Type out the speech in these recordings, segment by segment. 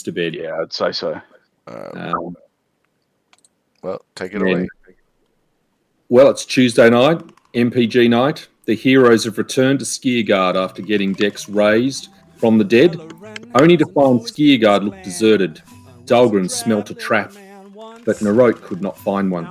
to bed. Yeah, I'd say so. Well, take it away. Well, it's Tuesday night, MPG night. The heroes have returned to Skiergard after getting decks raised from the dead, only to find Skiergard look deserted. Dahlgren smelt a trap, but Narok could not find one.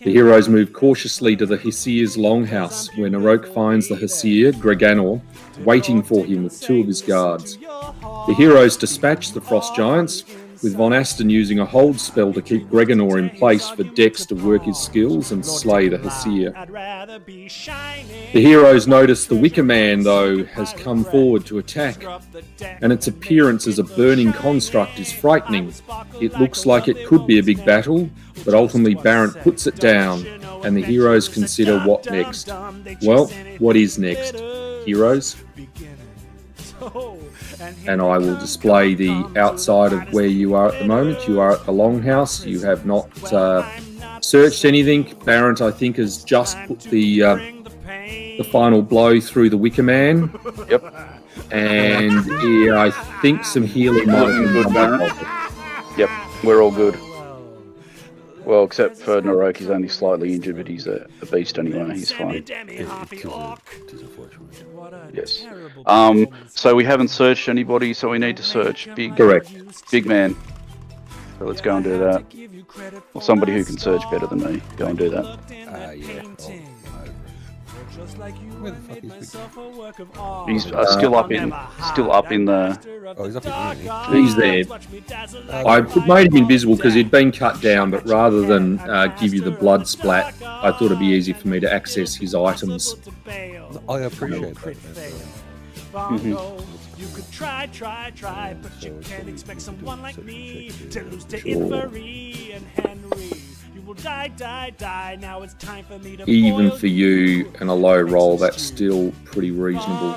The heroes move cautiously to the Hesir's longhouse, where Narok finds the Hesir, Greganor, waiting for him with two of his guards. The heroes dispatch the frost giants, with Von Asten using a hold spell to keep Greganor in place for Dex to work his skills and slay the Hesir. The heroes notice the Wicker Man, though, has come forward to attack, and its appearance as a burning construct is frightening. It looks like it could be a big battle, but ultimately Barrett puts it down, and the heroes consider what next. Well, what is next, heroes? And I will display the outside of where you are at the moment. You are at the Longhouse. You have not searched anything. Barrett, I think, has just put the final blow through the Wicker Man. Yep. And yeah, I think some healing might have been good, Barrett. Yep, we're all good. Well, except for Narok, he's only slightly injured, but he's a beast anyway. He's fine. Yes. So we haven't searched anybody, so we need to search. Correct. Big man. So let's go and do that. Or somebody who can search better than me. Go and do that. Yeah. Where the fuck is He's still up in the. Oh, he's up in here. He's there. I made him invisible because he'd been cut down, but rather than give you the blood splat, I thought it'd be easy for me to access his items. I appreciate that. You could try, but you can't expect someone like me to lose to Invery and Henry. You will die. Now it's time for me to. Even for you and a low roll, that's still pretty reasonable.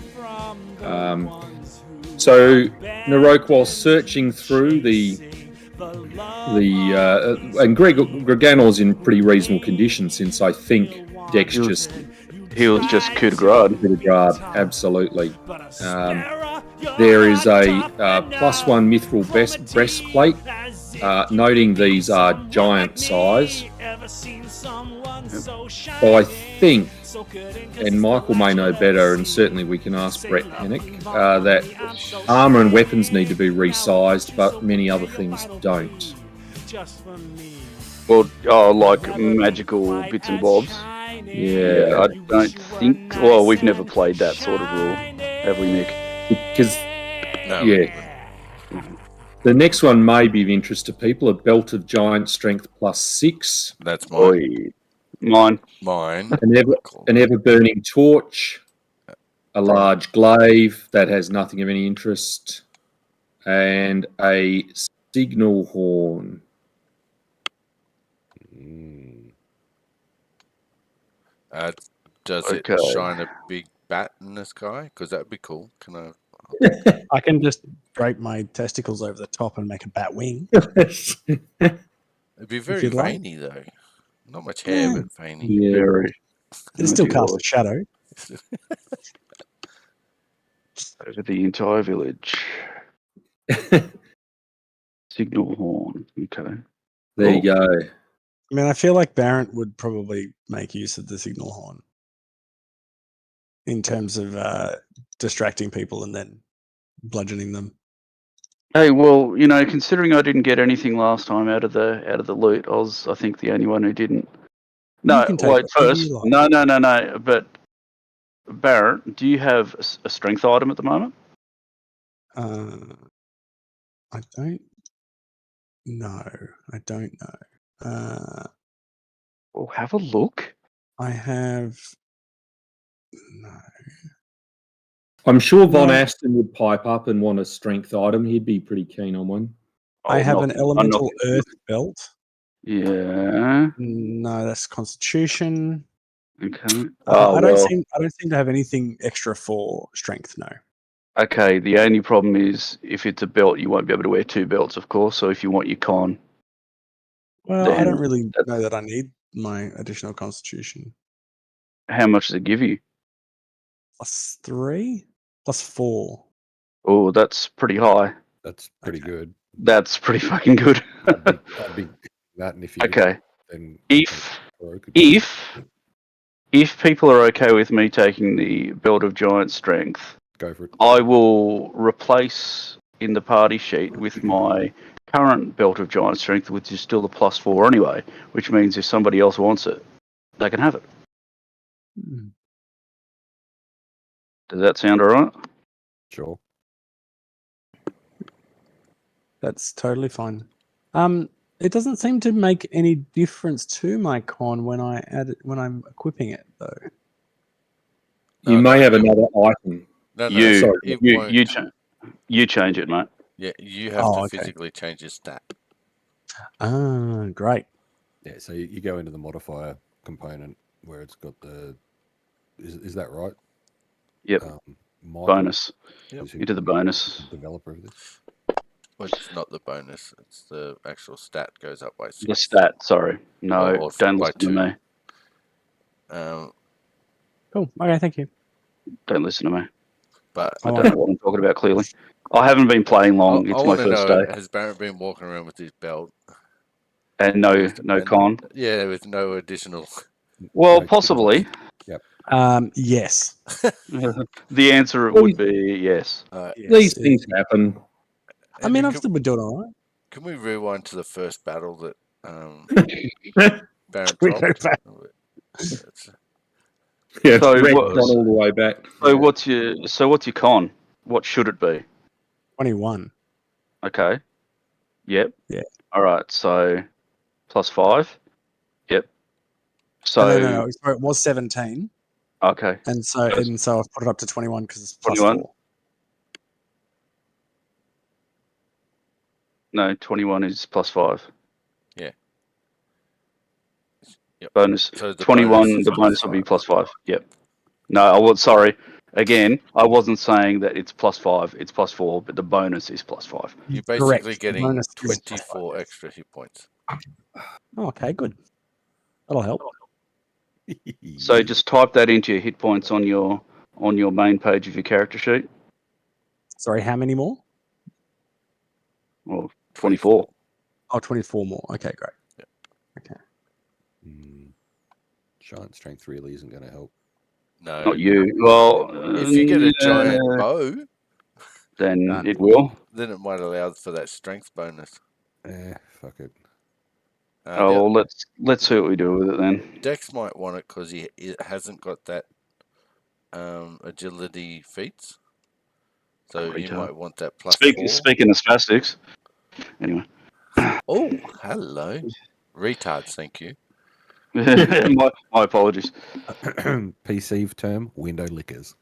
So Narok, while searching through and Greganor's in pretty reasonable condition, since I think Dex he was just coup de grace. Absolutely. There is a +1 mithril breastplate. Noting these are giant size. Well, I think, and Michael may know better, and certainly we can ask Brett Hennick, that armour and weapons need to be resized, but many other things don't. Well, like magical bits and bobs. Yeah. I don't think. Well, we've never played that sort of rule, have we, Nick? Because, No. yeah. The next one may be of interest to people, a belt of giant strength +6. That's mine. Mine. An ever-burning torch, a large glaive that has nothing of any interest, and a signal horn. Does it shine a big bat in the sky? Because that would be cool. Can I? I can just drape my testicles over the top and make a bat wing. It'd be very veiny, though. Not much hair, but veiny. Yeah. It still casts a shadow. Over the entire village. Signal horn. Okay. There you go. I mean, I feel like Barrett would probably make use of the signal horn in terms of distracting people and then bludgeoning them. Hey, well, considering I didn't get anything last time out of the loot, I was, I think, the only one who didn't. No, wait, first. No. But Barrett, do you have a strength item at the moment? I don't know. Well, have a look. I have no. I'm sure Von Asten would pipe up and want a strength item. He'd be pretty keen on one. I have an elemental earth belt. Yeah. No, that's Constitution. Okay. I don't seem to have anything extra for strength. No. Okay. The only problem is if it's a belt, you won't be able to wear two belts, of course. So if you want your con. Well, I don't really know that I need my additional Constitution. How much does it give you? +3, +4. Oh, that's pretty high. That's pretty good. That's pretty fucking good. I'd be that, and if you Okay. then If people are okay with me taking the Belt of Giant Strength, go for it. I will replace in the party sheet with my current Belt of Giant Strength, which is still a +4 anyway, which means if somebody else wants it, they can have it. Does that sound alright? Sure. That's totally fine. It doesn't seem to make any difference to my con when I'm equipping it though. You may have another item. No, sorry. You change it, mate. Yeah, you have to physically change your stat. Ah, great. Yeah, so you go into the modifier component where it's got the. Is that right? Yep. Bonus. Yep. Into the bonus. Developer of this. Well, it's not the bonus. It's the actual stat goes up by 6. The stat, sorry. No, or don't by listen to 2. me. Cool. Okay, thank you. Don't listen to me. But I don't know what I'm talking about clearly. I haven't been playing long. It's my first day. Has Barrett been walking around with his belt? And no con? Yeah, with no additional. Well, possibly. Yep. Yes. The answer would be yes. Yes. These things happen. I mean, I've still been doing all right. Can we rewind to the first battle that Barrett dropped? Yeah, So red what- on all the way back. So what's your con? What should it be? 21. Okay. Yep. Yeah. All right. So +5. Yep. So No. Sorry, it was 17, okay. and so I've put it up to 21 because it's +4. 21? No, 21 is +5. Yeah. Yep. Bonus. So the 21. bonus is The bonus will be +5. +5. Yep. No, I was sorry. Again, I wasn't saying that it's +5. It's +4, but the bonus is +5. You're basically Correct. getting Bonus is 24 extra hit points. Oh, okay, good. That'll help. So just type that into your hit points on your main page of your character sheet. Sorry, how many more? Or 24. Oh, 24 more. Okay, great. Yeah. Okay. Giant strength really isn't going to help. No. Not you. Well, If you get a giant bow, then it will. then it might allow for that strength bonus. Fuck it. Well, let's see what we do with it then. Dex might want it because he hasn't got that agility feats. So you might want that +4. Speaking of spastics. Anyway. Oh, hello. Retards, thank you. my apologies. PC term, window lickers.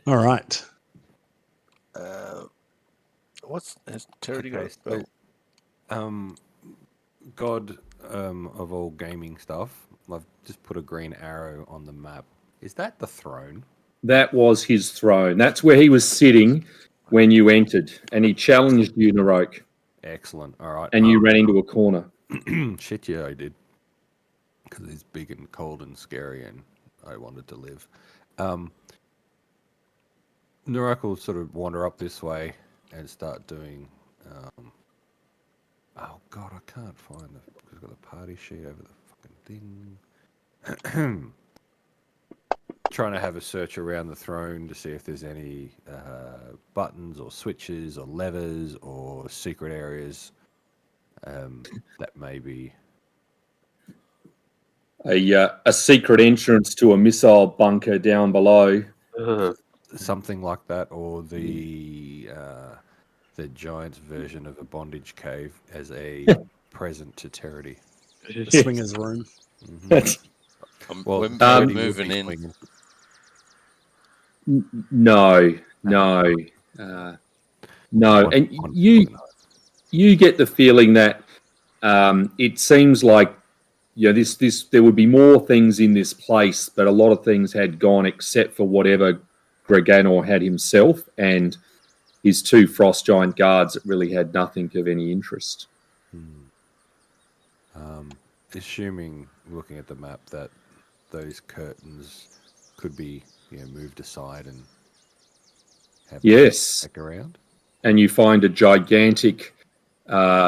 All right. Has Terry got a spell? God of all gaming stuff, I've just put a green arrow on the map. Is that the throne? That was his throne. That's where he was sitting when you entered, and he challenged you, Narok. Excellent. All right. And you ran into a corner. Shit, yeah, I did. Because he's big and cold and scary, and I wanted to live. Narok will sort of wander up this way and start doing. Oh God, I can't find because I've got the party sheet over the fucking thing. Trying to have a search around the throne to see if there's any buttons or switches or levers or secret areas that may be a secret entrance to a missile bunker down below. Something like that, or the giant's version of a bondage cave as a present to Terity. The swinger's room. Mm-hmm. We're moving in. No. And you get the feeling that it seems like this there would be more things in this place, but a lot of things had gone except for whatever Greganor had himself and his 2 frost giant guards that really had nothing of any interest. Assuming, looking at the map, that those curtains could be moved aside and Yes. Check around. And you find a gigantic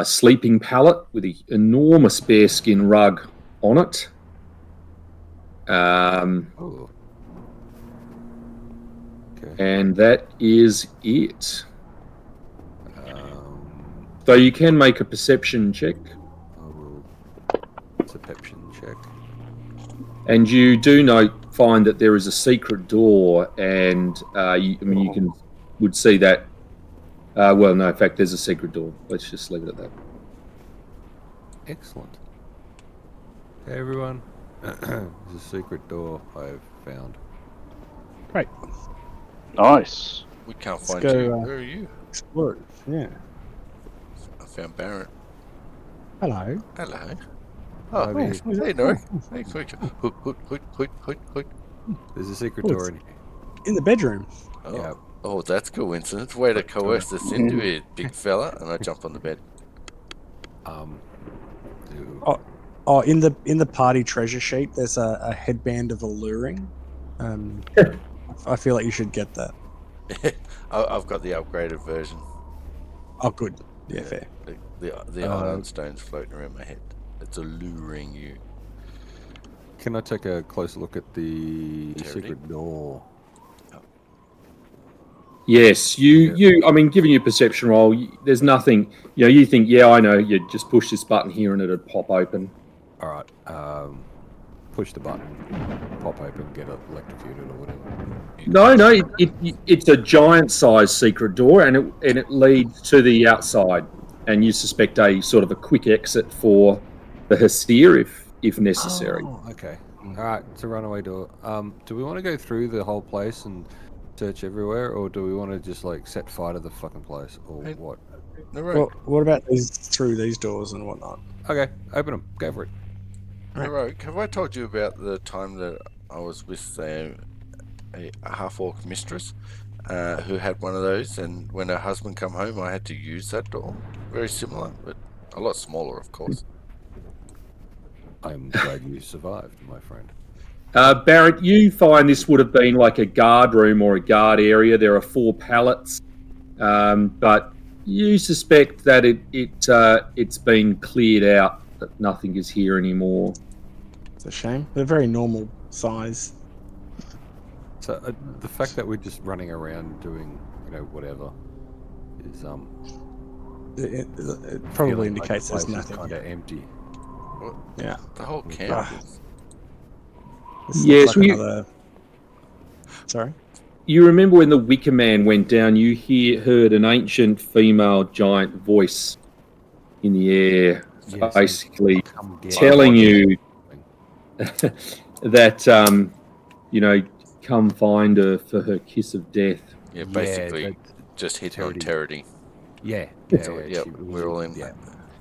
sleeping pallet with an enormous bearskin rug on it. Oh. Okay. And that is it. So you can make a perception check. I will. Perception check. And you do find that there is a secret door, and you would see that. Well, no, in fact, there's a secret door. Let's just leave it at that. Excellent. Hey everyone, there's a secret door I've found. Great. Nice. We can't Let's find go, you. Where are you? Explore it. Yeah. I found Barrett. Hello. Hello. Oh, Maybe- hey, Nori. Hey, quick. Hook. There's a secret Oh, door in here. In the bedroom. Oh. Yeah. Oh, that's coincidence. Way to coerce us into it, big fella. And I jump on the bed. Oh, in the party treasure sheet, there's a headband of alluring. I feel like you should get that. I've got the upgraded version. Oh, good. Yeah, fair. The iron stones floating around my head. It's alluring you. Can I take a closer look at the secret door? Yes, I mean, given your perception roll, there's nothing. You think, yeah, I know. You just push this button here and it'd pop open. All right. Push the button, pop open, get it electrocuted or whatever. No, it's a giant-sized secret door, and it leads to the outside. And you suspect a sort of a quick exit for the Hestia if necessary. Oh, okay. All right, it's a runaway door. Do we want to go through the whole place and search everywhere, or do we want to just like set fire to the fucking place, or what? Well, what about through these doors and whatnot? Okay, open them. Go for it. Right. Have I told you about the time that I was with a half-orc mistress who had one of those, and when her husband come home, I had to use that door? Very similar, but a lot smaller, of course. I'm glad you survived, my friend. Barrett, you find this would have been like a guard room or a guard area. There are 4 pallets, but you suspect that it's been cleared out, that nothing is here anymore. It's a shame. They're very normal size. So the fact that we're just running around doing, whatever, is It probably indicates there's nothing. Kind of empty. Yeah. The whole camp is... Yes. Sorry. You remember when the Wicker Man went down? You heard an ancient female giant voice in the air, basically telling you that come find her for her kiss of death. Yeah, basically just hit on Terity. Yeah. We're all in. Yeah.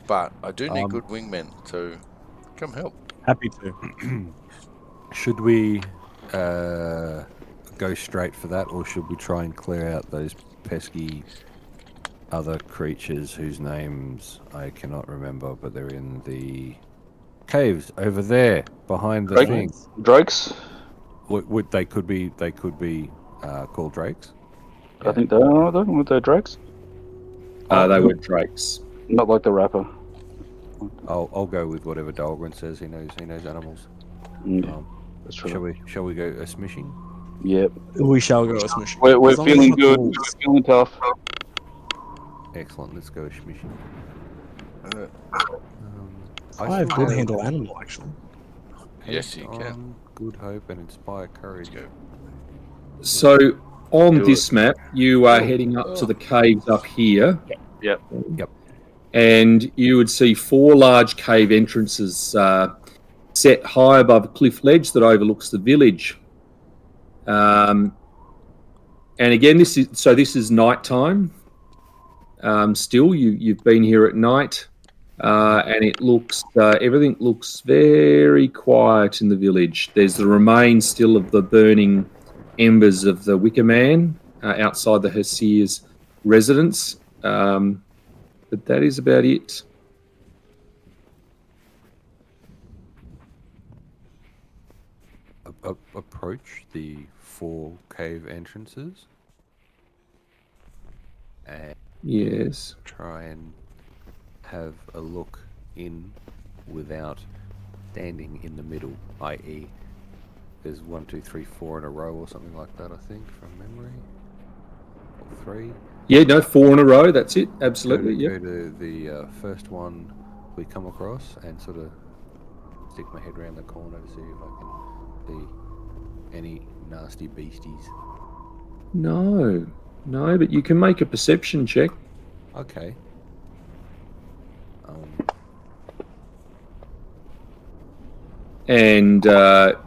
But I do need good wingmen, so come help. Happy to. Should we go straight for that, or should we try and clear out those pesky other creatures whose names I cannot remember, but they're in the caves over there behind the thing? Drakes? Would they could be called drakes? I think they are. Would they drakes? They were drakes. Not like the rapper. I'll go with whatever Dahlgren says. He knows animals. That's true. Shall we go a smishing? Yep. We shall go a smishing. We're feeling good. We're feeling tough. Excellent. Let's go a smishing. I have good handle animal, actually. Yes, you can. Good hope and inspire courage. So on this map, you are heading up to the caves up here. Yep. And you would see 4 large cave entrances set high above a cliff ledge that overlooks the village. And again, this is nighttime. Still, you've been here at night, and it looks everything looks very quiet in the village. There's the remains still of the burning embers of the Wicker Man outside the Hesier's residence. But that is about it. Approach the 4 cave entrances. and Yes. try and have a look in without standing in the middle, i.e. there's 1, 2, 3, 4 in a row or something like that, I think, from memory. Or 3. Yeah, no, 4 in a row. That's it. Absolutely. Go Yeah. to the first one we come across and sort of stick my head around the corner to see if I can see any nasty beasties. No, but you can make a perception check. Okay. And you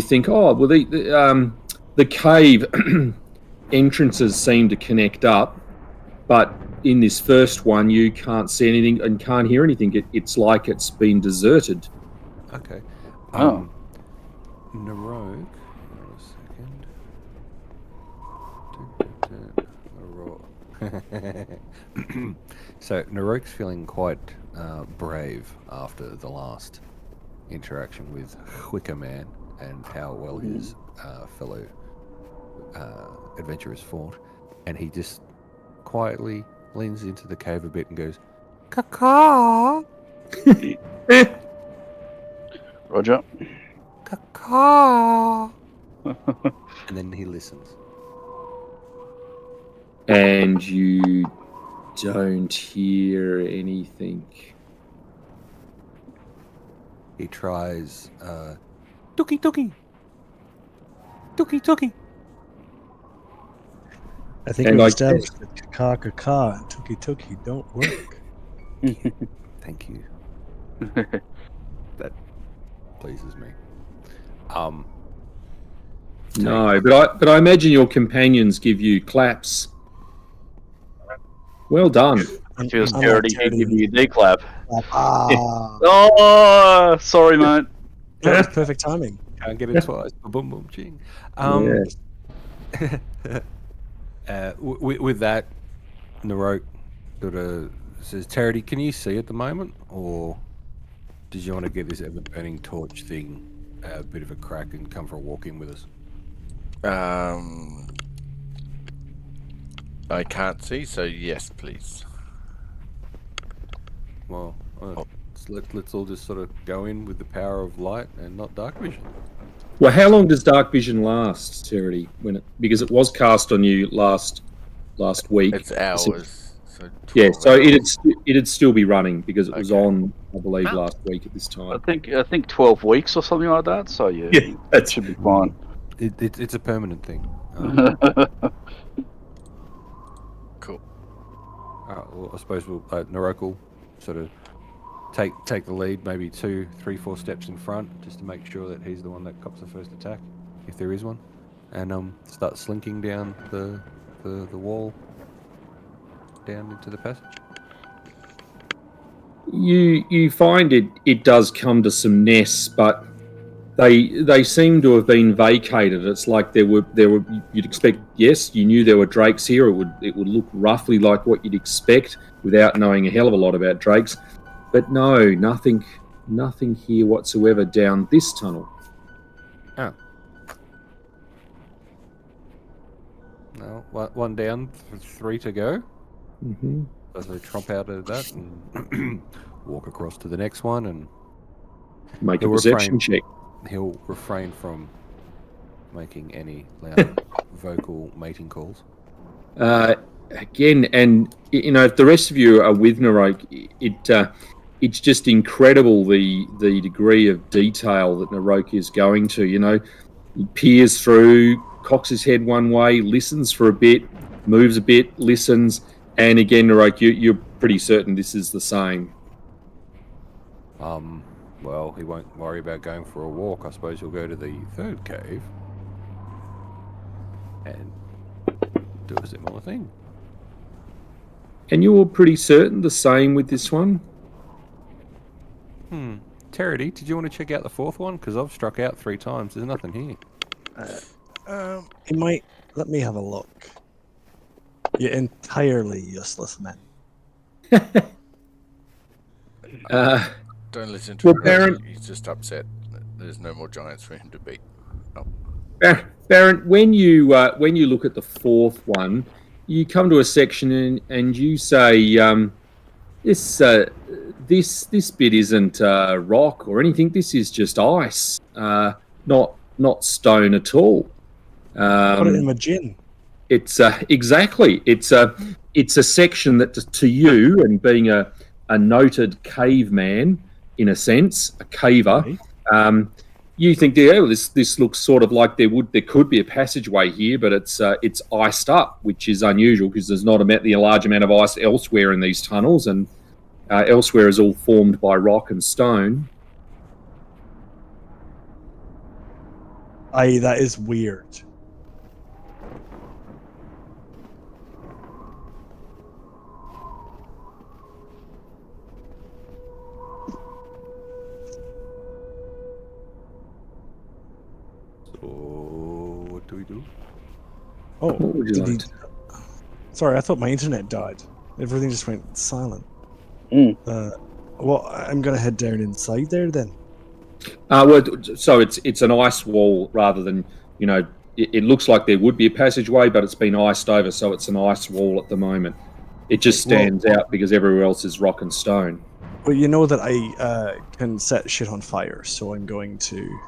think, oh, well, the cave entrances seem to connect up, but in this first one, you can't see anything and can't hear anything. It's like it's been deserted. Okay. Oh. Narogue. Hang on a second. So Narogue's feeling quite brave after the last interaction with Wicker Man and how well his fellow adventurers fought, and he just quietly leans into the cave a bit and goes, "Caw." Roger. Caw. And then he listens. And you don't hear anything. He tries, Tuki Tuki. Tuki Tuki. I think And we I established that caca and tuki don't work. Thank you. That pleases me. No, but I imagine your companions give you claps. Well done. I feel Unlike charity he'd Charity. give you a D clap. Ah, Oh, sorry, mate. that was perfect timing. Can't get it twice. Boom, boom, ching. With that, Naroque sort of says, Charity, can you see at the moment? Or did you want to give this ever-burning torch thing a bit of a crack and come for a walk in with us? I can't see, so yes, please. Well, let's all just sort of go in with the power of light and not dark vision. Well, how long does dark vision last, Charity? Because it was cast on you last week. It's hours. So Yeah, 12 so hours. it'd still be running because it was Okay. on, I believe, last week at this I time. think 12 weeks or something like that. So yeah, Yeah, that should be fine. It's a permanent thing. Cool. Well, I suppose we'll Naroque will sort of take the lead, maybe 2, 3, 4 steps in front, just to make sure that he's the one that cops the first attack, if there is one, and start slinking down the wall down into the passage. You find it does come to some nests, but they seem to have been vacated. It's like there were you'd expect. Yes, you knew there were drakes here. It would look roughly like what you'd expect without knowing a hell of a lot about drakes. But no, nothing here whatsoever down this tunnel. Oh. No, one down, 3 to go. Mm-hmm. As they tromp out of that and walk across to the next one, and Make a He'll perception refrain. check. he'll refrain from making any loud vocal mating calls. Again, and if the rest of you are with Naroque, it's just incredible the degree of detail that Naroque is going to. He peers through, cocks his head one way, listens for a bit, moves a bit, listens, and again, Naroque, you're pretty certain this is the same. Well, he won't worry about going for a walk. I suppose he'll go to the third cave and do a similar thing. And you're pretty certain the same with this one? Charity, did you want to check out the fourth one? Because I've struck out 3 times. There's nothing here. He might let me have a look. You're entirely useless, man. Don't listen to Well, him. Baron- He's just upset. There's no more giants for him to beat. Baron, when you look at the fourth one, you come to a section and you say this bit isn't rock or anything. This is just ice, not stone at all. Put it in my gin. It's exactly. It's a section that to you, and being a noted caveman in a sense, a caver. Right. You think, this looks sort of like there could be a passageway here, but it's iced up, which is unusual because there's not a large amount of ice elsewhere in these tunnels, and elsewhere is all formed by rock and stone. That is weird. So, what do we do? Oh, What would you like? Sorry, I thought my internet died. Everything just went silent. Well, I'm gonna head down inside there then. So it's an ice wall rather than, it looks like there would be a passageway, but it's been iced over, so it's an ice wall at the moment. It just stands out because everywhere else is rock and stone. Well, you know that I can set shit on fire, so I'm going to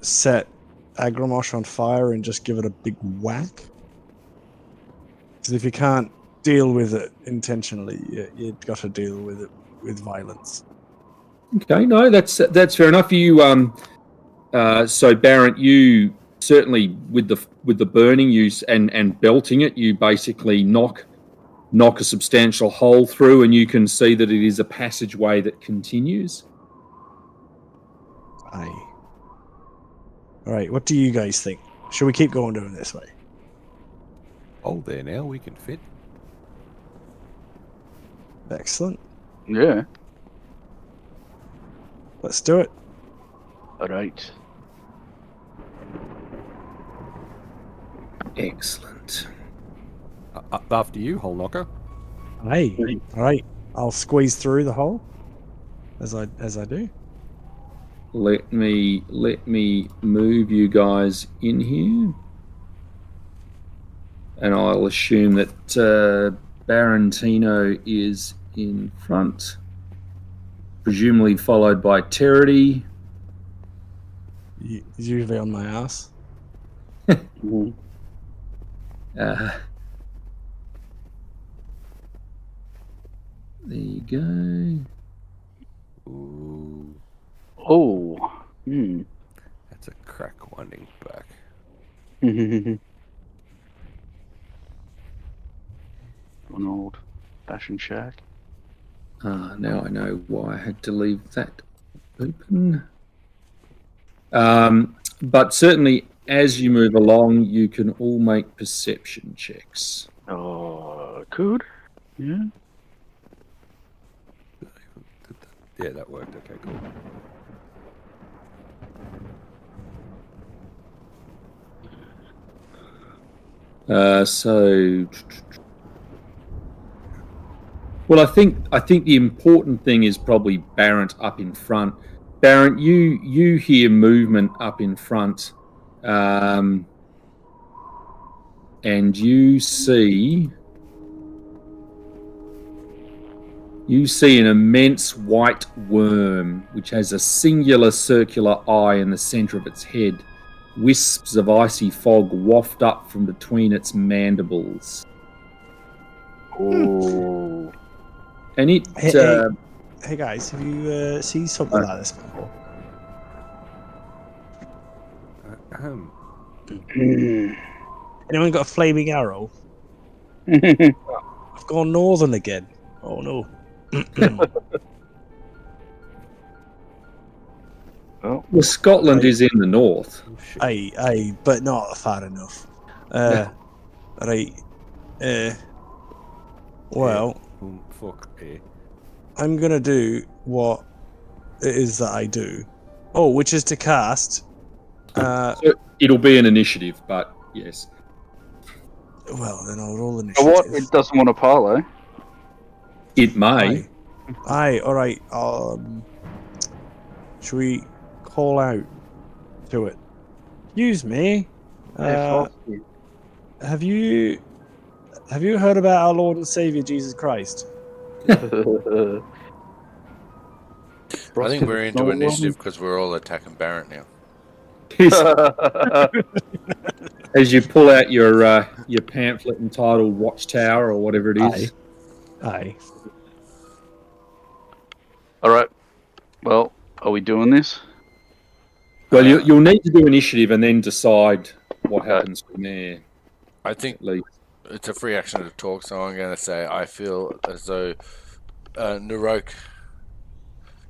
set Agromosh on fire and just give it a big whack. Because if you can't deal with it intentionally, you've got to deal with it with violence. Okay, no, that's fair enough. You so Baron, you certainly with the burning use and belting it, you basically knock a substantial hole through, and you can see that it is a passageway that continues. Aye. All right, what do you guys think? Should we keep going down this way? Oh, there now we can fit. Excellent. Yeah. Let's do it. All right. Excellent. Up after you, hole knocker. Aye. All right. I'll squeeze through the hole as I do. Let me move you guys in here, and I'll assume that Baron Tino is in front, presumably followed by Terity. He's usually on my ass. Mhm. There you go. Ooh, Oh. that's a crack winding back. An old fashioned shack. Now I know why I had to leave that open. But certainly, as you move along, you can all make perception checks. Oh, good. Yeah. Yeah, that worked. Okay, cool. Well, I think the important thing is probably Barrent up in front. Barrent, you hear movement up in front, and you see an immense white worm which has a singular circular eye in the center of its head. Wisps of icy fog waft up from between its mandibles. Oh. And it... Hey guys, have you seen something like this before? Anyone got a flaming arrow? I've gone northern again. Oh no. Well, Scotland is in the north. Oh, shit. Aye, but not far enough. Right. Well, Fuck. I'm gonna do what it is that I do. Oh, which is to cast. So it'll be an initiative, but yes. Well, then I'll roll So initiative. what? It doesn't want to parlay. It may. Aye, alright. Should we call out to it? Excuse me. Yeah, Have you heard about our Lord and Savior Jesus Christ? I think we're into initiative because we're all attacking Barrett now. As you pull out your pamphlet entitled Watchtower or whatever it is. Aye. All right. Well, are we doing this? Well, you'll need to do initiative and then decide what happens from there. I think it's a free action to talk, so I'm going to say I feel as though Narok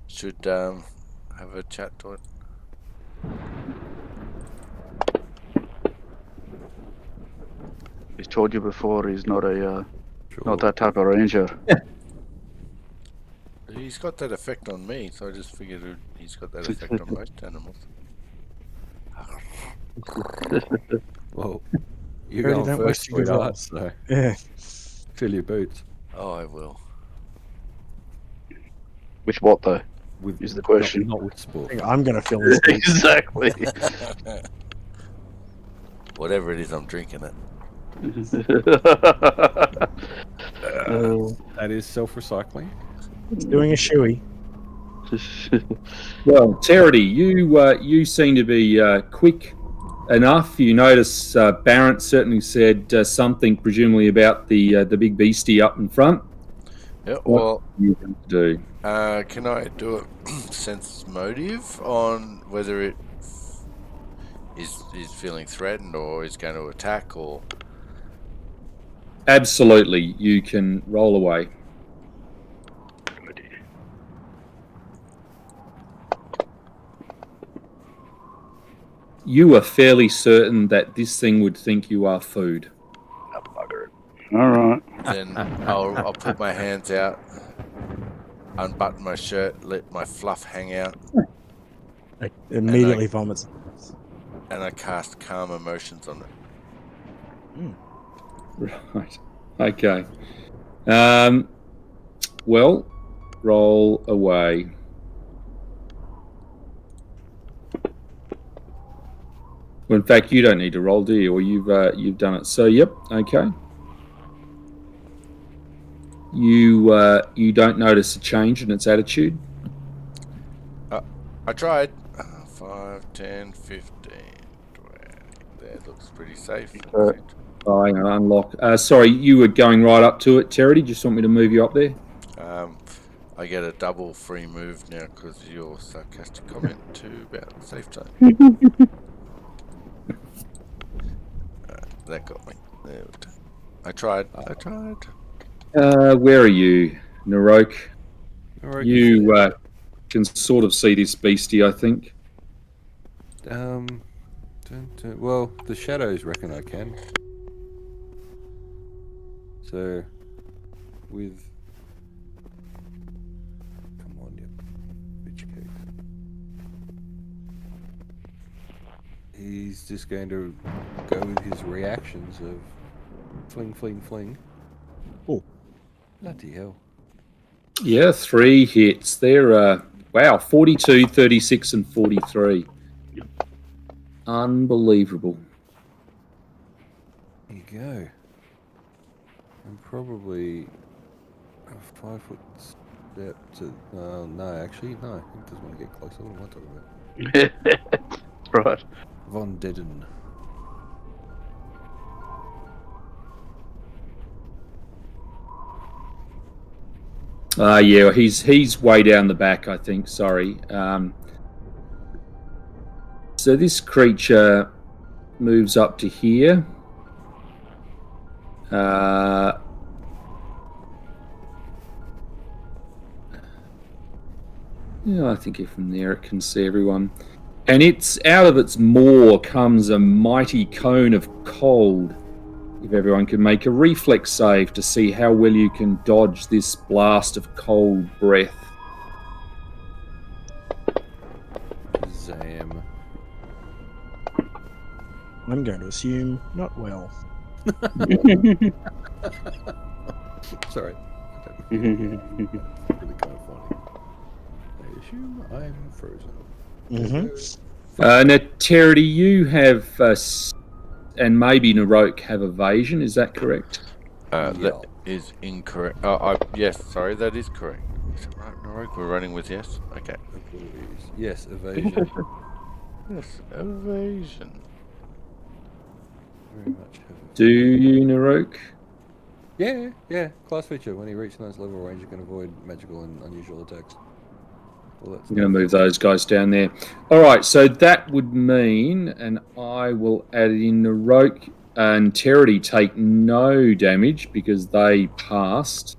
should have a chat to it. He's told you before he's not not that type of ranger. He's got that effect on me, so I just figured he's got that effect on most animals. Well, you're going first, sweetheart, so Yeah. fill your boots. Oh, I will. With what though? With, Is the question. Not with sport. I'm gonna fill this. Exactly. Whatever it is, I'm drinking it. That is self-recycling. It's doing a shoey. Well, Terity, you seem to be quick enough. You notice Barrett certainly said something, presumably about the big beastie up in front. Yeah. Well, What are you going to do? can I do a sense motive on whether it is feeling threatened or is going to attack or? Absolutely, you can roll away. You are fairly certain that this thing would think you are food. All right. Then I'll put my hands out, unbutton my shirt, let my fluff hang out, It immediately vomits. and I cast calm emotions on it. Right. Okay. Well, roll away. Well, in fact, you don't need to roll, do you? Or you've done it. So, yep. Okay. You don't notice a change in its attitude. I tried. 5, 10, 15, 20. That looks pretty safe. I unlock. Sorry, you were going right up to it, Terry. Did you just want me to move you up there? I get a double free move now because of your sarcastic comment too about the safe zone. That got me. There we go. I tried. Where are you, Narok? Narok You can sort of see this beastie, I think. Well, the shadows reckon I can. So, with... Come on, you bitch cake. He's just going to go with his reactions of fling, fling, fling. Oh. Bloody hell. Yeah, 3 hits. They're, wow, 42, 36, and 43. Unbelievable. There you go. I'm probably a 5 foot step to... no, actually, no. He doesn't want to get closer. What am I talking about? Right. Von Dedden. Yeah, he's way down the back, I think. Sorry. So this creature moves up to here. Yeah, I think from there it can see everyone. And it's out of its maw comes a mighty cone of cold. If everyone can make a reflex save to see how well you can dodge this blast of cold breath. Zam. I'm going to assume not well. Sorry. Really kind of funny. I assume I'm frozen. Mm-hmm. Now, Terry, do you have, and maybe Narok have evasion, is that correct? That is incorrect. Yes, sorry, that is correct. Is it right, Narok? We're running with yes? Okay. Yes, evasion. Yes, evasion. Very much have Do you, Narok? Yeah. Class feature. When he reaches nice level range, you can avoid magical and unusual attacks. Well, that's I'm going to move those guys down there. All right, so that would mean, and I will add in Narok and Terry take no damage because they passed.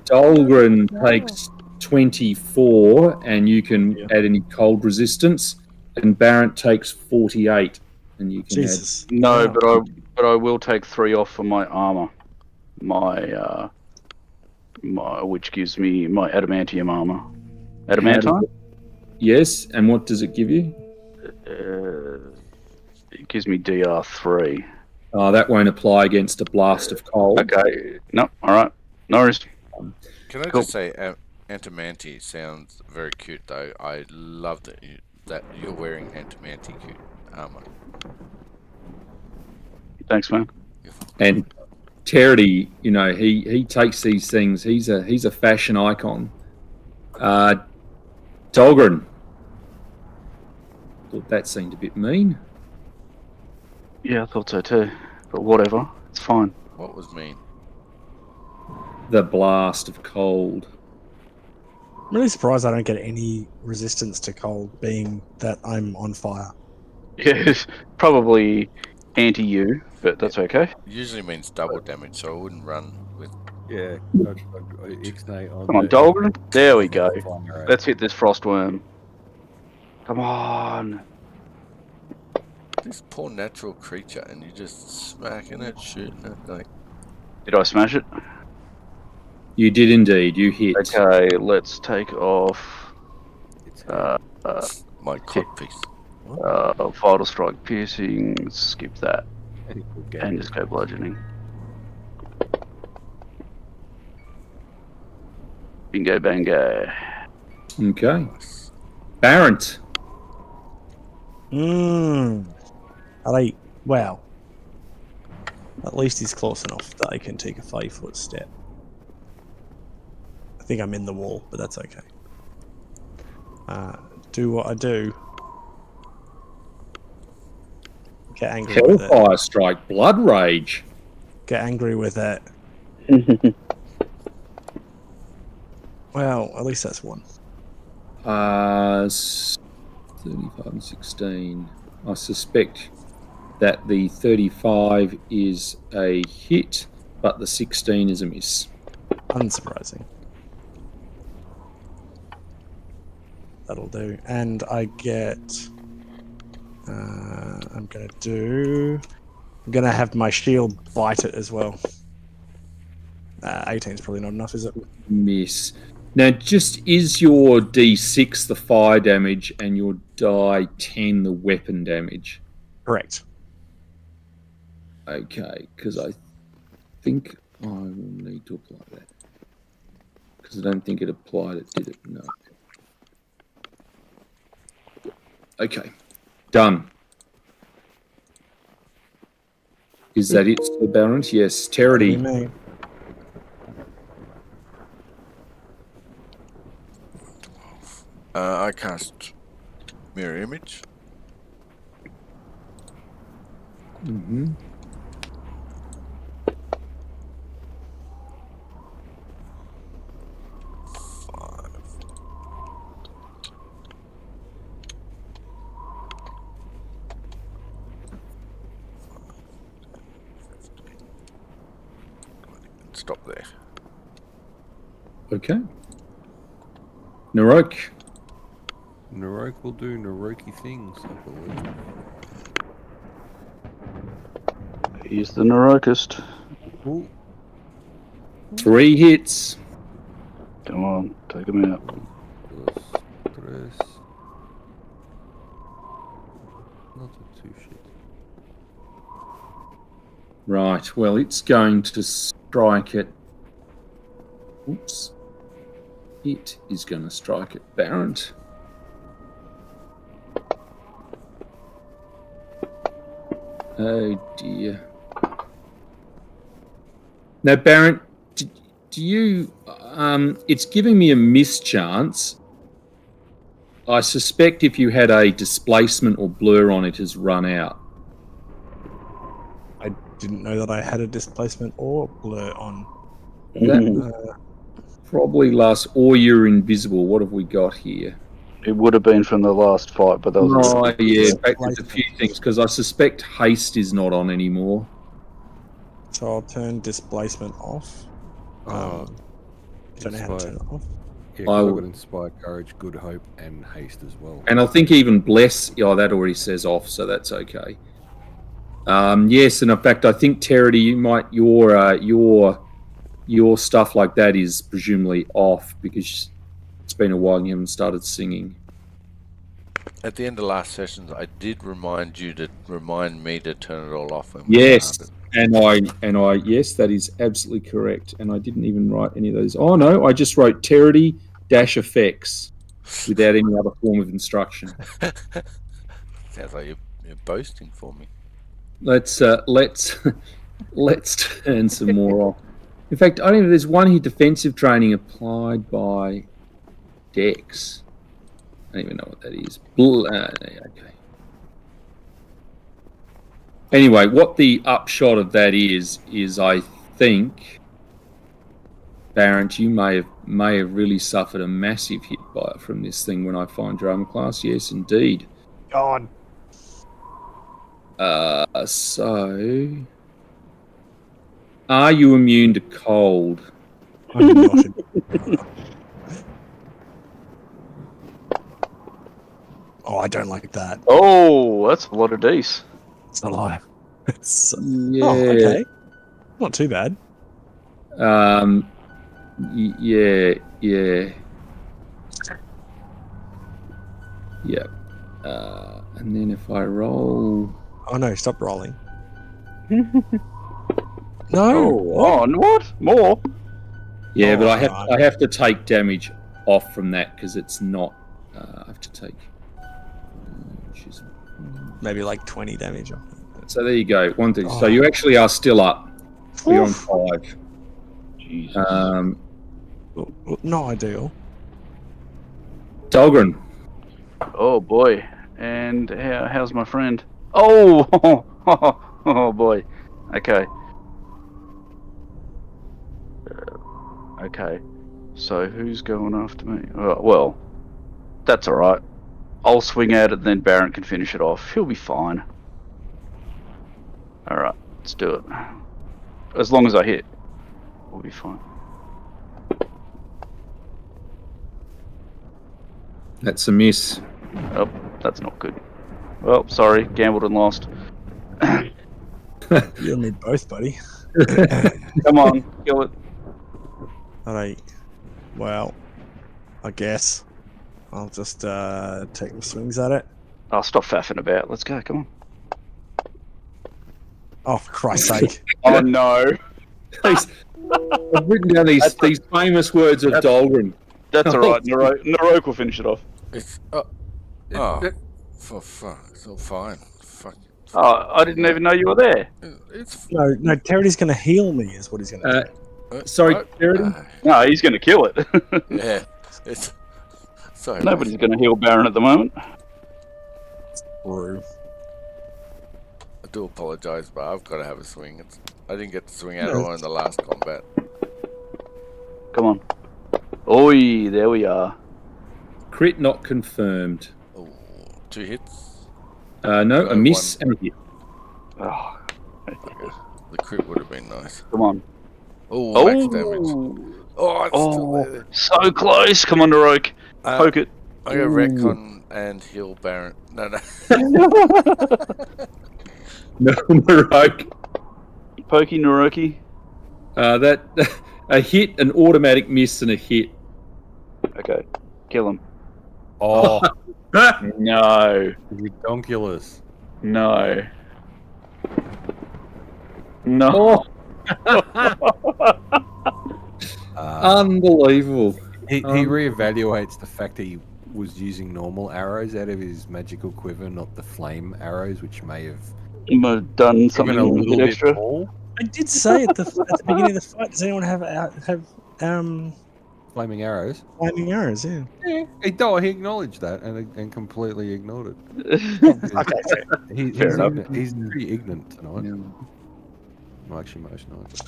Dahlgren takes 24, and you can add any cold resistance. And Barrett takes 48, and you can Jesus. No, Wow. but I will take 3 off for my armor. My which gives me my adamantium armor. Adamantine? Yes, and what does it give you? It gives me DR3. Oh, that won't apply against a blast of cold. Okay. No, alright. No worries. Can I just say, Antimanti sounds very cute, though. I love that you're wearing Antimanti cute armor. Thanks, man. And Terry, you know, he takes these things. He's a fashion icon. Dahlgren. Thought that seemed a bit mean. Yeah, I thought so too. But whatever. It's fine. What was mean? The blast of cold. I'm really surprised I don't get any resistance to cold, being that I'm on fire. Yeah, probably anti-you, but that's okay. Usually means double damage, so I wouldn't run with. Yeah. Ixnay on Come on, the- Dahlgren. There we go. Fire. Let's hit this frostworm. Come on. This poor natural creature, and you're just smacking it, shooting it. Like, Did I smash it? You did indeed. You hit. Okay, let's take off my codpiece. Vital Strike Piercing, skip that, and just go bludgeoning. Bingo bango. Okay. Barrett. Well, at least he's close enough that I can take a 5-foot step. I think I'm in the wall, but that's okay. Do what I do. Get angry with it. Hellfire Strike. Blood Rage. Get angry with it. Well, at least that's one. 35 and 16. I suspect that the 35 is a hit, but the 16 is a miss. Unsurprising. That'll do. And I get... I'm going to have my shield bite it as well. 18 is probably not enough, is it? Miss. Now, just is your D6 the fire damage and your die 10 the weapon damage? Correct. Okay, because I think I will need to apply that. Because I don't think it applied it, did it? No. Okay, done. Is that it, Sir Baron? Yes, Terry. I cast Mirror Image. Mm-hmm. Stop there. Okay. Narok. Narok will do Naroki things, I believe. He's the Narokist. Ooh. 3 hits. Come on, take him out. Tres. Not a 2 shit. Right, well, it's going to strike at... Oops. It is going to strike at Barrett. Oh dear. Now, Baron, do you? It's giving me a mischance. I suspect if you had a displacement or blur on it, has run out. I didn't know that I had a displacement or blur on. That probably lasts, or you're invisible. What have we got here? It would have been from the last fight, but that was Yeah. In fact, there's a few things because I suspect haste is not on anymore. So I'll turn displacement off. Don't know how to turn it off. Yeah, 'cause I've got Inspire Courage, Good Hope, and Haste as well. And I think even Bless, that already says off, so that's okay. Yes, and in fact, I think Terity, you might your stuff like that is presumably off because it's been a while and you haven't started singing. At the end of last sessions, I did remind you to remind me to turn it all off. When Yes, started. and I yes, that is absolutely correct. And I didn't even write any of those. Oh no, I just wrote Terity -effects without any other form of instruction. Sounds like you're boasting for me. Let's turn some more off. In fact, I don't know if there's one here, defensive training applied by Dex. I don't even know what that is. Okay. Anyway, what the upshot of that is I think, Barrett, you may have really suffered a massive hit from this thing when I find your armor class. Yes, indeed. God. So, are you immune to cold? I'm not. Oh, I don't like that. Oh, that's a lot of dice. It's not alive. It's Yeah. Oh, okay. Not too bad. Yeah. And then if I roll, Oh no! Stop rolling. Oh, what? More? yeah, but Oh, I have to take damage off from that because it's not. I have to take. Maybe like 20 damage. So there you go. One thing. Oh. So you actually are still up. You're on 5. Jesus. Not ideal. Dahlgren. Oh boy. And how's my friend? Oh, oh boy. Okay. Okay. So who's going after me? Well, that's all right. I'll swing at it, and then Baron can finish it off. He'll be fine. All right, let's do it. As long as I hit, we'll be fine. That's a miss. Oh, that's not good. Well, sorry, gambled and lost. You and me both, buddy. Come on, kill it. Alright. Well, I guess I'll just take my swings at it. Oh, stop faffing about. Let's go. Come on. Oh, for Christ's sake. Oh no. I've written down these famous words of Dahlgren. That's all right. Narok will finish it off. It's for fuck. It's all fine. Fuck. Oh, I didn't even know you were there. It's No, Terry's going to heal me, is what he's going to do. Sorry, Sheridan? No, he's going to kill it. yeah. It's sorry. Nobody's going to heal Baron at the moment. True. I do apologise, but I've got to have a swing. I didn't get to swing at all in the last combat. Come on. Oi, there we are. Crit not confirmed. Oh, 2 hits. No, a miss and a hit. Oh, Okay. The crit would have been nice. come on. Oh, max damage. Oh, it's still there. So close. Come on, Narok. Poke it. I go retcon and heal Baron. No. No, Narok. Pokey, Naroki. That a hit, an automatic miss, and a hit. Okay. Kill him. Oh, No. redonkulous. No. No. Unbelievable. He reevaluates the fact that he was using normal arrows out of his magical quiver, not the flame arrows, which may have Done Even something a a little bit bit extra. more. I did say at the beginning of the fight, does anyone have Flaming arrows. flaming arrows? Yeah. Yeah, he acknowledged that and completely ignored it. Okay, fair. He's enough. ignorant. He's pretty ignorant tonight. Yeah. Well, actually, most nights.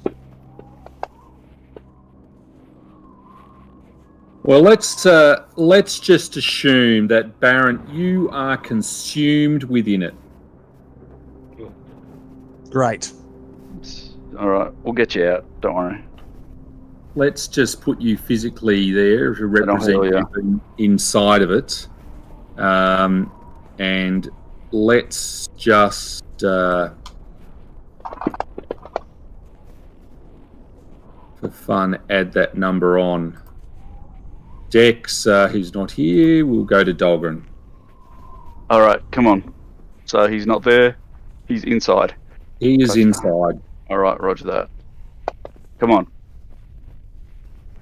Well, let's just assume that, Baron, you are consumed within it. Great. All right, we'll get you out. Don't worry. Let's just put you physically there to represent heal you being inside of it. And let's just... for fun, add that number on. Dex, who's not here, we'll go to Dahlgren. All right, come on. So he's not there. He's inside. He is inside. All right, roger that. Come on.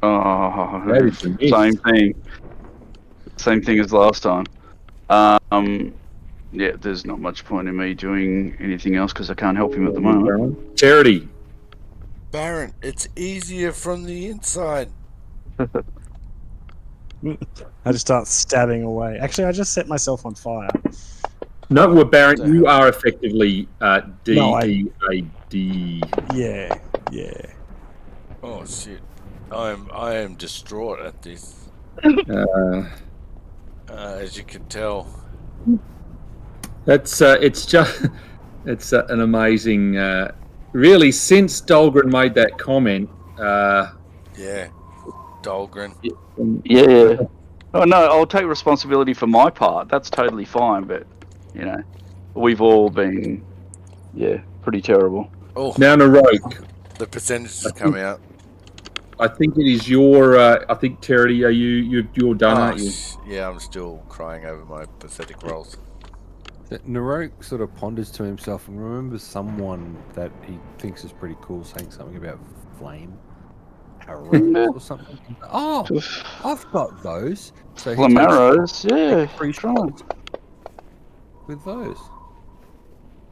Oh, That is a miss. same thing. Same thing as last time. Yeah, there's not much point in me doing anything else because I can't help him at the moment. Charity. Baron, it's easier from the inside. I just start stabbing away. Actually, I just set myself on fire. No, well, Baron, you are effectively No, D-E-A-D. Yeah. Oh shit! I am distraught at this. As you can tell. That's it's just it's an amazing. Really, since Dahlgren made that comment, Yeah, Dahlgren. Yeah. Oh no, I'll take responsibility for my part. That's totally fine, but you know, we've all been, pretty terrible. Oh, now Naroke, the percentages come out. I think it is your. I think Charity, you're done, aren't you? Yeah, I'm still crying over my pathetic rolls. Naroke sort of ponders to himself and remembers someone that he thinks is pretty cool saying something about flame arrows or something. Oh, I've got those. So Flame arrows, yeah. free shots with those.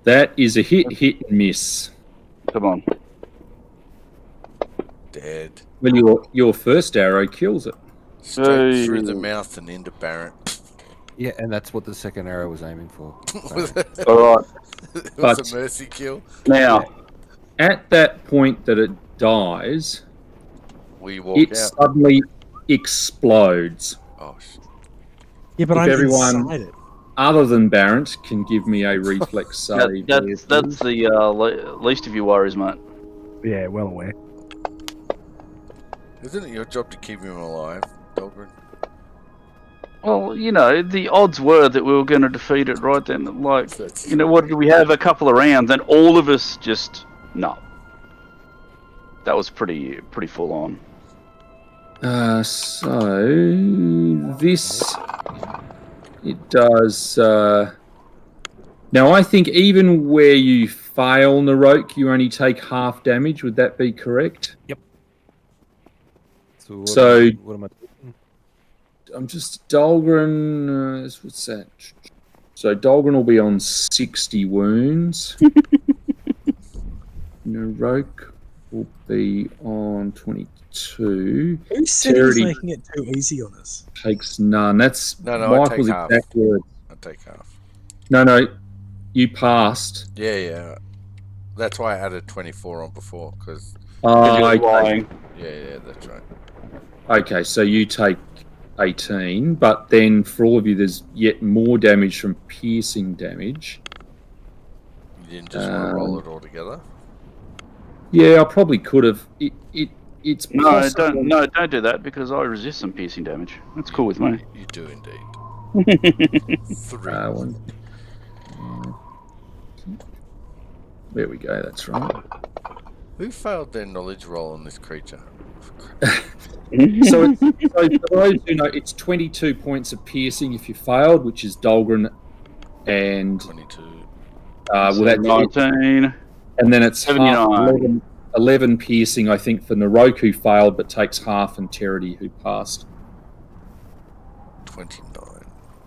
That is a hit and miss. Come on. Dead. Well, your first arrow kills it. Straight through the mouth and into Baron. Yeah, and that's what the second arrow was aiming for. All right. It was But- a mercy kill. Now, At that point that it dies, We walk it out. suddenly explodes. Oh shit. Yeah, but If I'm everyone- inside it. Other than Barrett can give me a reflex save. that's the least of your worries, mate. Yeah, well aware. Isn't it your job to keep him alive, Dahlgren? Well, you know, the odds were that we were going to defeat it right then. Like, That's- you know, what did we have? A couple of rounds, and all of us just no. That was pretty full on. So this it does. Now I think even where you fail Naroke, you only take half damage. Would that be correct? So So- what am I doing? I'm just Dahlgren. What's that? So Dahlgren will be on 60 wounds. Naroke will be on 22. Who said Charity- he's making it too easy on us? Takes none. That's No, I Michael's take half. exact words. I take half. No, you passed. Yeah. That's why I added 24 on before, because Okay. Lying. yeah, that's right. Okay, so you take 18, but then for all of you, there's yet more damage from piercing damage. You didn't just want to roll it all together. Yeah, I probably could have. It's No, possible. don't do that because I resist some piercing damage. That's cool with me. You do indeed. 3. One. There we go. That's right. Who failed their knowledge roll on this creature? So for those who know, it's 22 points of piercing if you failed, which is Dahlgren, and 22. well, that's 19. and then it's half 79. 11 piercing, I think, for Naroke who failed but takes half, and Terity who passed. 29.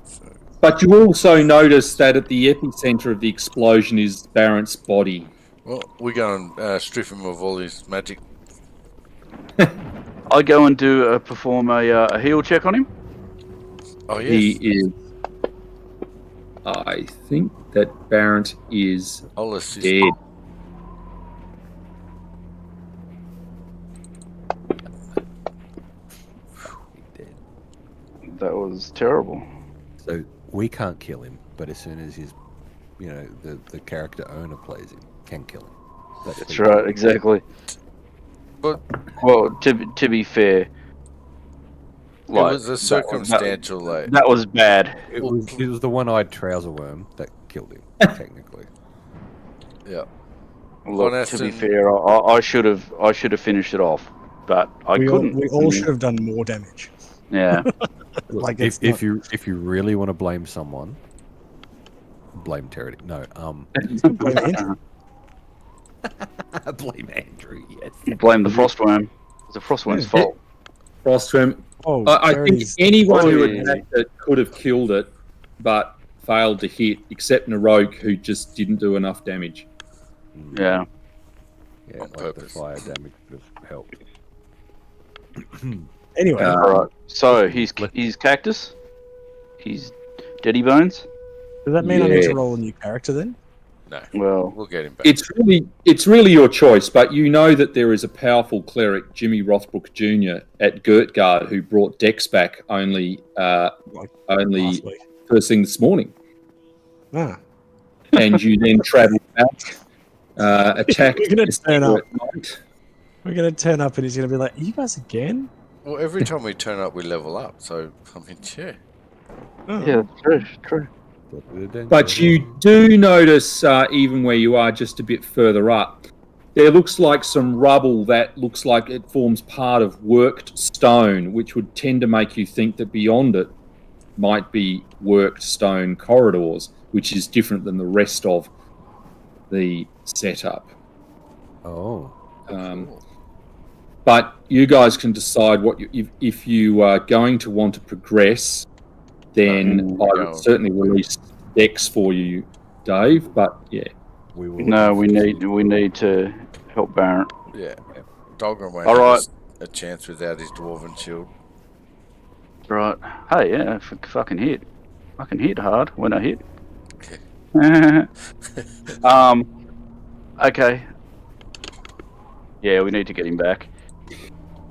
So But you also notice that at the epicenter of the explosion is Barrett's body. Well, we go and strip him of all his magic. I go and perform a heal check on him. Oh, yes. He is. I think that Barrett is I'll assist. dead. Dead. That was terrible. So we can't kill him, but as soon as his, the character owner plays him, can kill him. That's right, exactly. But Well, to be fair, it was a circumstantial, that was bad. It was the one-eyed trouser worm that killed him, technically. Yeah. Look, Von to be Aston- fair, I should have finished it off, but I couldn't. We all should have done more damage. Yeah. Like if you really want to blame someone, blame Terry. No, Blame Andrew. blame Andrew. Yes. Blame the frostworm. It's the frostworm's fault. Frostworm. Oh, I think Terry's- anyone who yeah. attacked it could have killed it, but failed to hit, except Naroke, who just didn't do enough damage. Yeah. Yeah, On like purpose. the fire damage would have helped. Anyway, All right. So he's cactus. He's Daddy Bones. does that mean I need Yeah. to roll a new character then? No, Well, we'll get him back. It's really your choice, but you know that there is a powerful cleric, Jimmy Rothbrook Jr. at Gertgard, who brought Dex back only Last week. first thing this morning, Ah, and you then travel back, attack. We're gonna turn up. at night. we're gonna turn up and he's gonna be like, "You guys again?" Well, every time we turn up, we level up. So, I mean, yeah. Oh. yeah, true. But you do notice, even where you are just a bit further up, there looks like some rubble that looks like it forms part of worked stone, which would tend to make you think that beyond it might be worked stone corridors, which is different than the rest of the setup. Oh, But you guys can decide what if you are going to want to progress. Then I would certainly release Dex for you, Dave. But yeah, we will. No, we need to help Barrett. Yeah. Dolgrim won't All have right. a chance without his dwarven shield. Right. Hey, yeah, fucking hit. I can hit hard when I hit. Okay. Yeah, we need to get him back.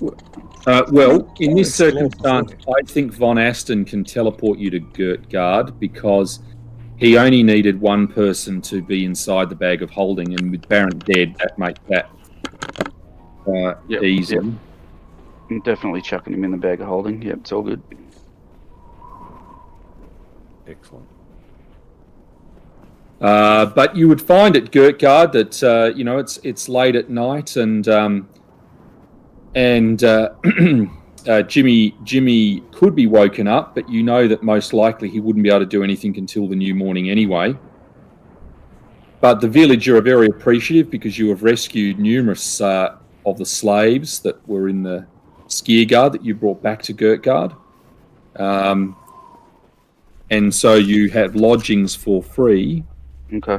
well, in this Explore circumstance, before. I think Von Aston can teleport you to Gertgard because he only needed one person to be inside the bag of holding, and with Baron dead, that makes that easy. Yep. I'm definitely chucking him in the bag of holding. Yep, it's all good. Excellent. But you would find at Gertgard that it's late at night, and Jimmy could be woken up, but you know that most likely he wouldn't be able to do anything until the new morning anyway. But the villager are very appreciative because you have rescued numerous of the slaves that were in the skier guard that you brought back to Gertgard. And so you have lodgings for free. Okay.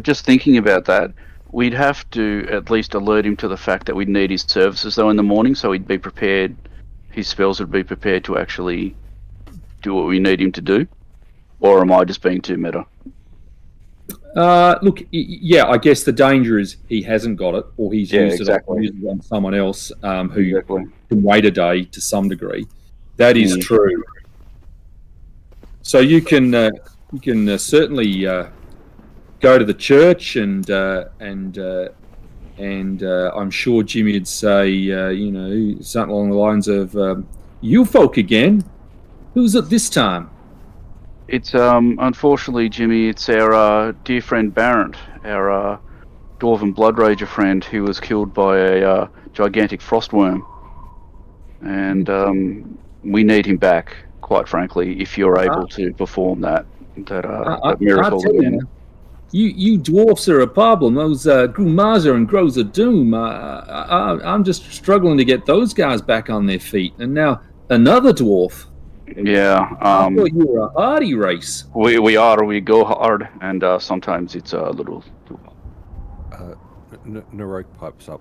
Just thinking about that, we'd have to at least alert him to the fact that we'd need his services though in the morning, so he'd be prepared. His spells would be prepared to actually do what we need him to do. Or am I just being too meta? Look, yeah, I guess the danger is he hasn't got it, or he's used it on someone else who can wait a day to some degree. That is true. So you can certainly go to the church, and I'm sure Jimmy would say, something along the lines of, "You folk again? Who's it this time?" It's unfortunately, Jimmy, it's our dear friend Barrett, our dwarven blood rager friend, who was killed by a gigantic frostworm, and we need him back. Quite frankly, if you're able to perform that miracle again. You dwarfs are a problem. Those Grumaza and Grows of Doom. I'm just struggling to get those guys back on their feet, and now another dwarf. Yeah. I thought you were a hardy race. We go hard, and sometimes it's a little. Narok pipes up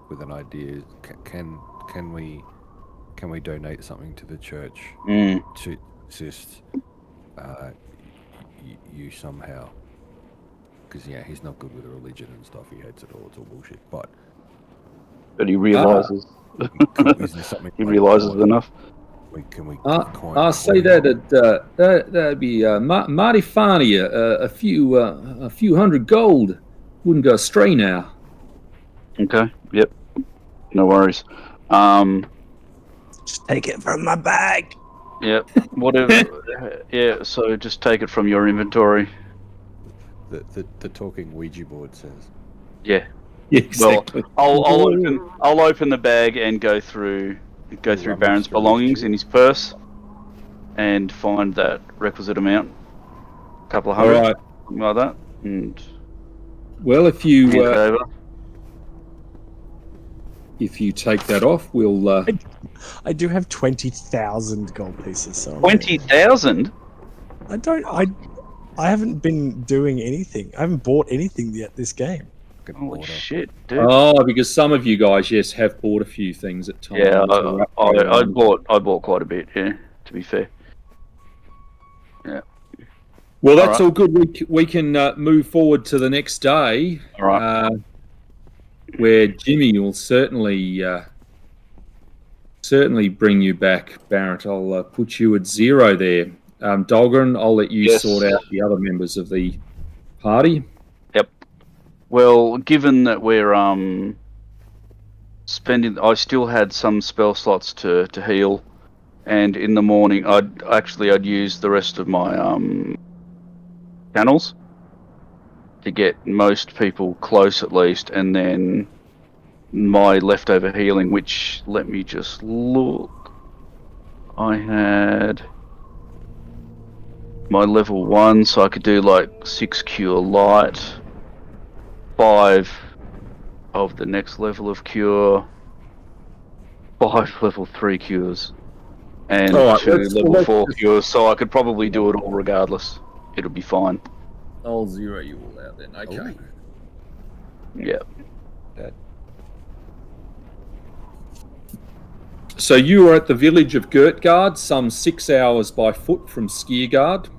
with an idea. Can we donate something to the church to assist you somehow? Because he's not good with religion and stuff. He hates it all. It's all bullshit. But he realizes. Is there something He realizes enough. Can we? I say that'd be mighty funny. A few hundred gold wouldn't go astray now. Okay. Yep. No worries. Just take it from my bag. Yep. Whatever. Yeah. So just take it from your inventory. The talking Ouija board says. Yeah. Yeah, exactly. Well, I'll open the bag and go through Baron's belongings in his purse, and find that requisite amount, a couple of hundred, All right. something like that. And Well, if hand it you over. take that off, we'll. I do have 20,000 gold pieces. So 20,000. I haven't been doing anything. I haven't bought anything yet this game. Holy shit, dude! Oh, because some of you guys, yes, have bought a few things at times. Yeah, I bought quite a bit. Yeah, to be fair. Yeah. Well, that's all good. We can move forward to the next day. All right. Where Jimmy will certainly bring you back, Barrett. I'll put you at 0 there. Dahlgren, I'll let you sort out the other members of the party. Yep. Well, given that we're spending, I still had some spell slots to heal, and in the morning I'd use the rest of my channels to get most people close at least, and then my leftover healing, which, let me just look, I had my level 1, so I could do like 6 cure light, 5 of the next level of cure, 5 level 3 cures, and 2 level 4 cures, so I could probably do it all regardless. It'll be fine. I'll 0 you all out then. Okay. Yeah. So you were at the village of Gertgard, some 6 hours by foot from Skiergard.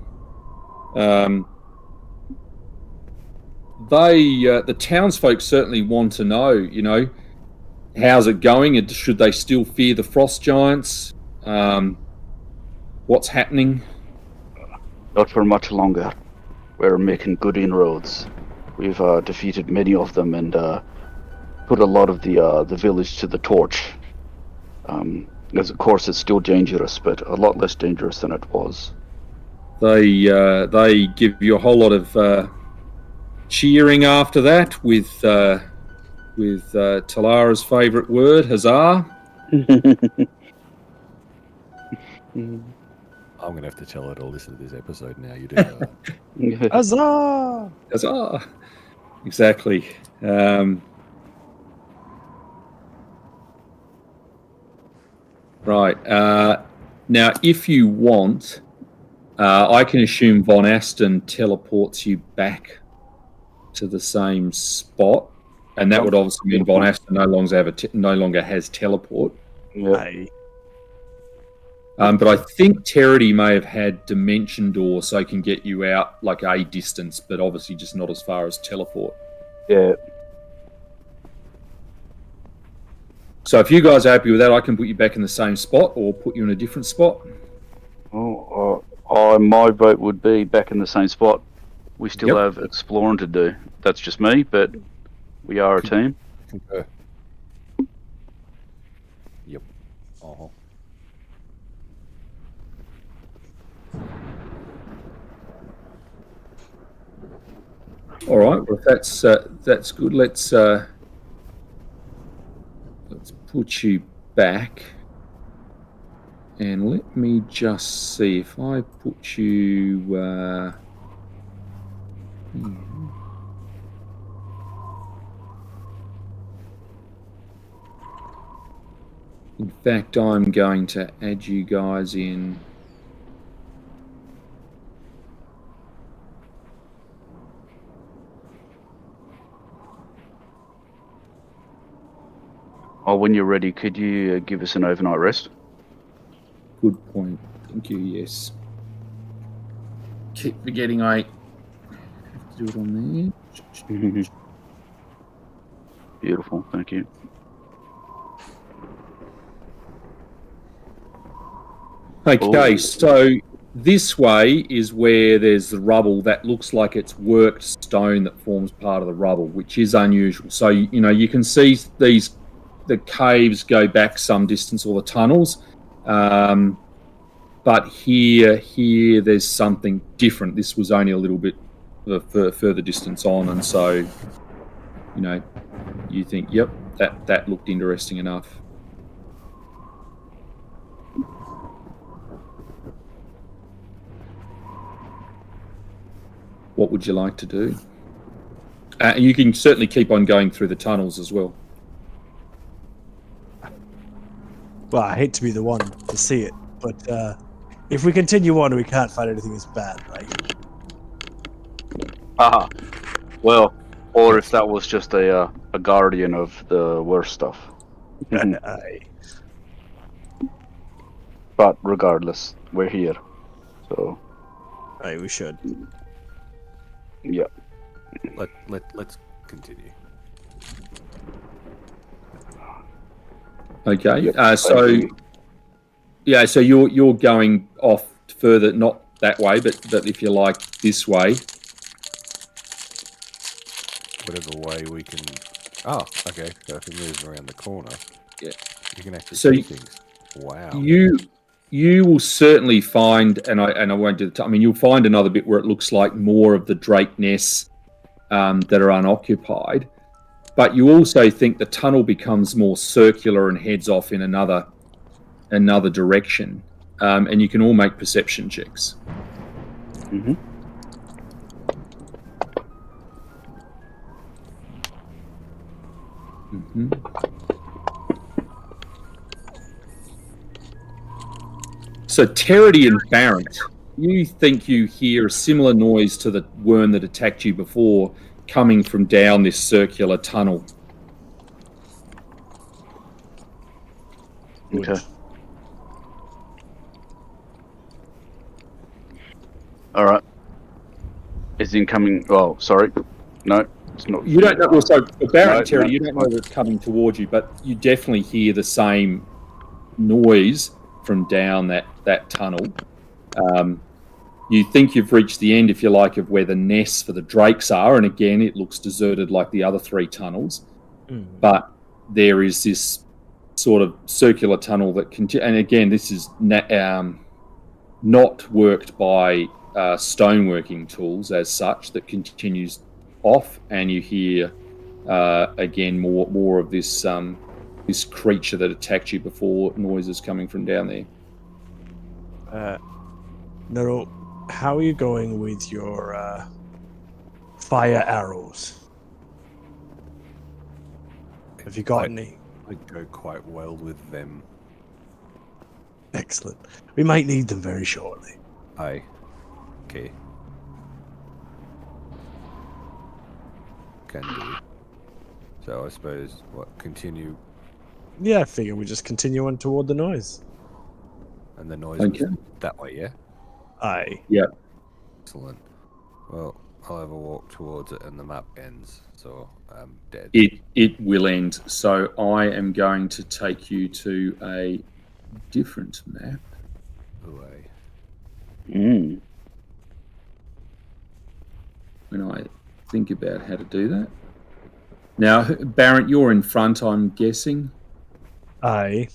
The townsfolk certainly want to know, how's it going? And should they still fear the frost giants? What's happening? Not for much longer. We're making good inroads. We've defeated many of them and put a lot of the village to the torch. As of course it's still dangerous, but a lot less dangerous than it was. They give you a whole lot of cheering after that with Talara's favourite word, huzzah. I'm going to have to tell her to listen to this episode now. You do. Huzzah! Huzzah! Exactly. Right. Now, if you want, I can assume Von Aston teleports you back to the same spot, and that would obviously mean Von Aston no longer has teleport. Yeah. But I think Terity may have had Dimension Door, so he can get you out like a distance, but obviously just not as far as teleport. Yeah. So if you guys are happy with that, I can put you back in the same spot or put you in a different spot. My vote would be back in the same spot. We still have exploring to do. That's just me, but we are a team. Concur. Yep. Uh-huh. All right. Well, if that's good. Let's put you back, and let me just see if I put you. In fact, I'm going to add you guys in when you're ready, could you give us an overnight rest? Good point. Thank you. Yes. Keep forgetting I have to do it on there. Beautiful, thank you. Okay, Ooh. so this way is where there's the rubble that looks like it's worked stone that forms part of the rubble, which is unusual. So, you know, you can see the caves go back some distance, or the tunnels. But here, there's something different. This was only a little bit further distance on, and so, you know, you think, yep, that looked interesting enough. What would you like to do? You can certainly keep on going through the tunnels as well. Well, I hate to be the one to see it, but if we continue on, we can't find anything as bad, right? Aha. Well, or if that was just a guardian of the worst stuff. Aye. But regardless, we're here. So. Aye, we should. Yeah. Let's continue. Okay. So you're going off further, not that way, but if you like, this way. Whatever way we can. Oh, okay. So if we move around the corner, Yeah, you can actually so see things. Wow. You will certainly find, and I won't do the. I mean, you'll find another bit where it looks like more of the drake nests that are unoccupied, but you also think the tunnel becomes more circular and heads off in another direction, and you can all make perception checks. Mm-hmm. Mm-hmm. So Terity and Barrett, you think you hear a similar noise to the worm that attacked you before, coming from down this circular tunnel. Okay. All right. Is incoming? Oh, sorry. No, it's not. You don't know. Well, so for Barrett and Terry, No. you don't know that it's coming towards you, but you definitely hear the same noise from down that tunnel. You think you've reached the end, if you like, of where the nests for the drakes are, and again, it looks deserted like the other three tunnels. But there is this sort of circular tunnel that and again, this is not worked by stoneworking tools as such, that continues off, and you hear again more of this this creature that attacked you before, noises coming from down there. Nero, how are you going with your fire arrows? Have you got any? I go quite well with them. Excellent. We might need them very shortly. Aye. Okay. Can do. So I suppose, continue, Yeah, I figure we just continue on toward the noise. and the noise Okay. was that way, yeah? Aye. Yeah. Excellent. Well, I'll have a walk towards it and the map ends, so I'm dead. It will end. So I am going to take you to a different map. Away. When I think about how to do that. Now, Barrett, you're in front, I'm guessing. Aye.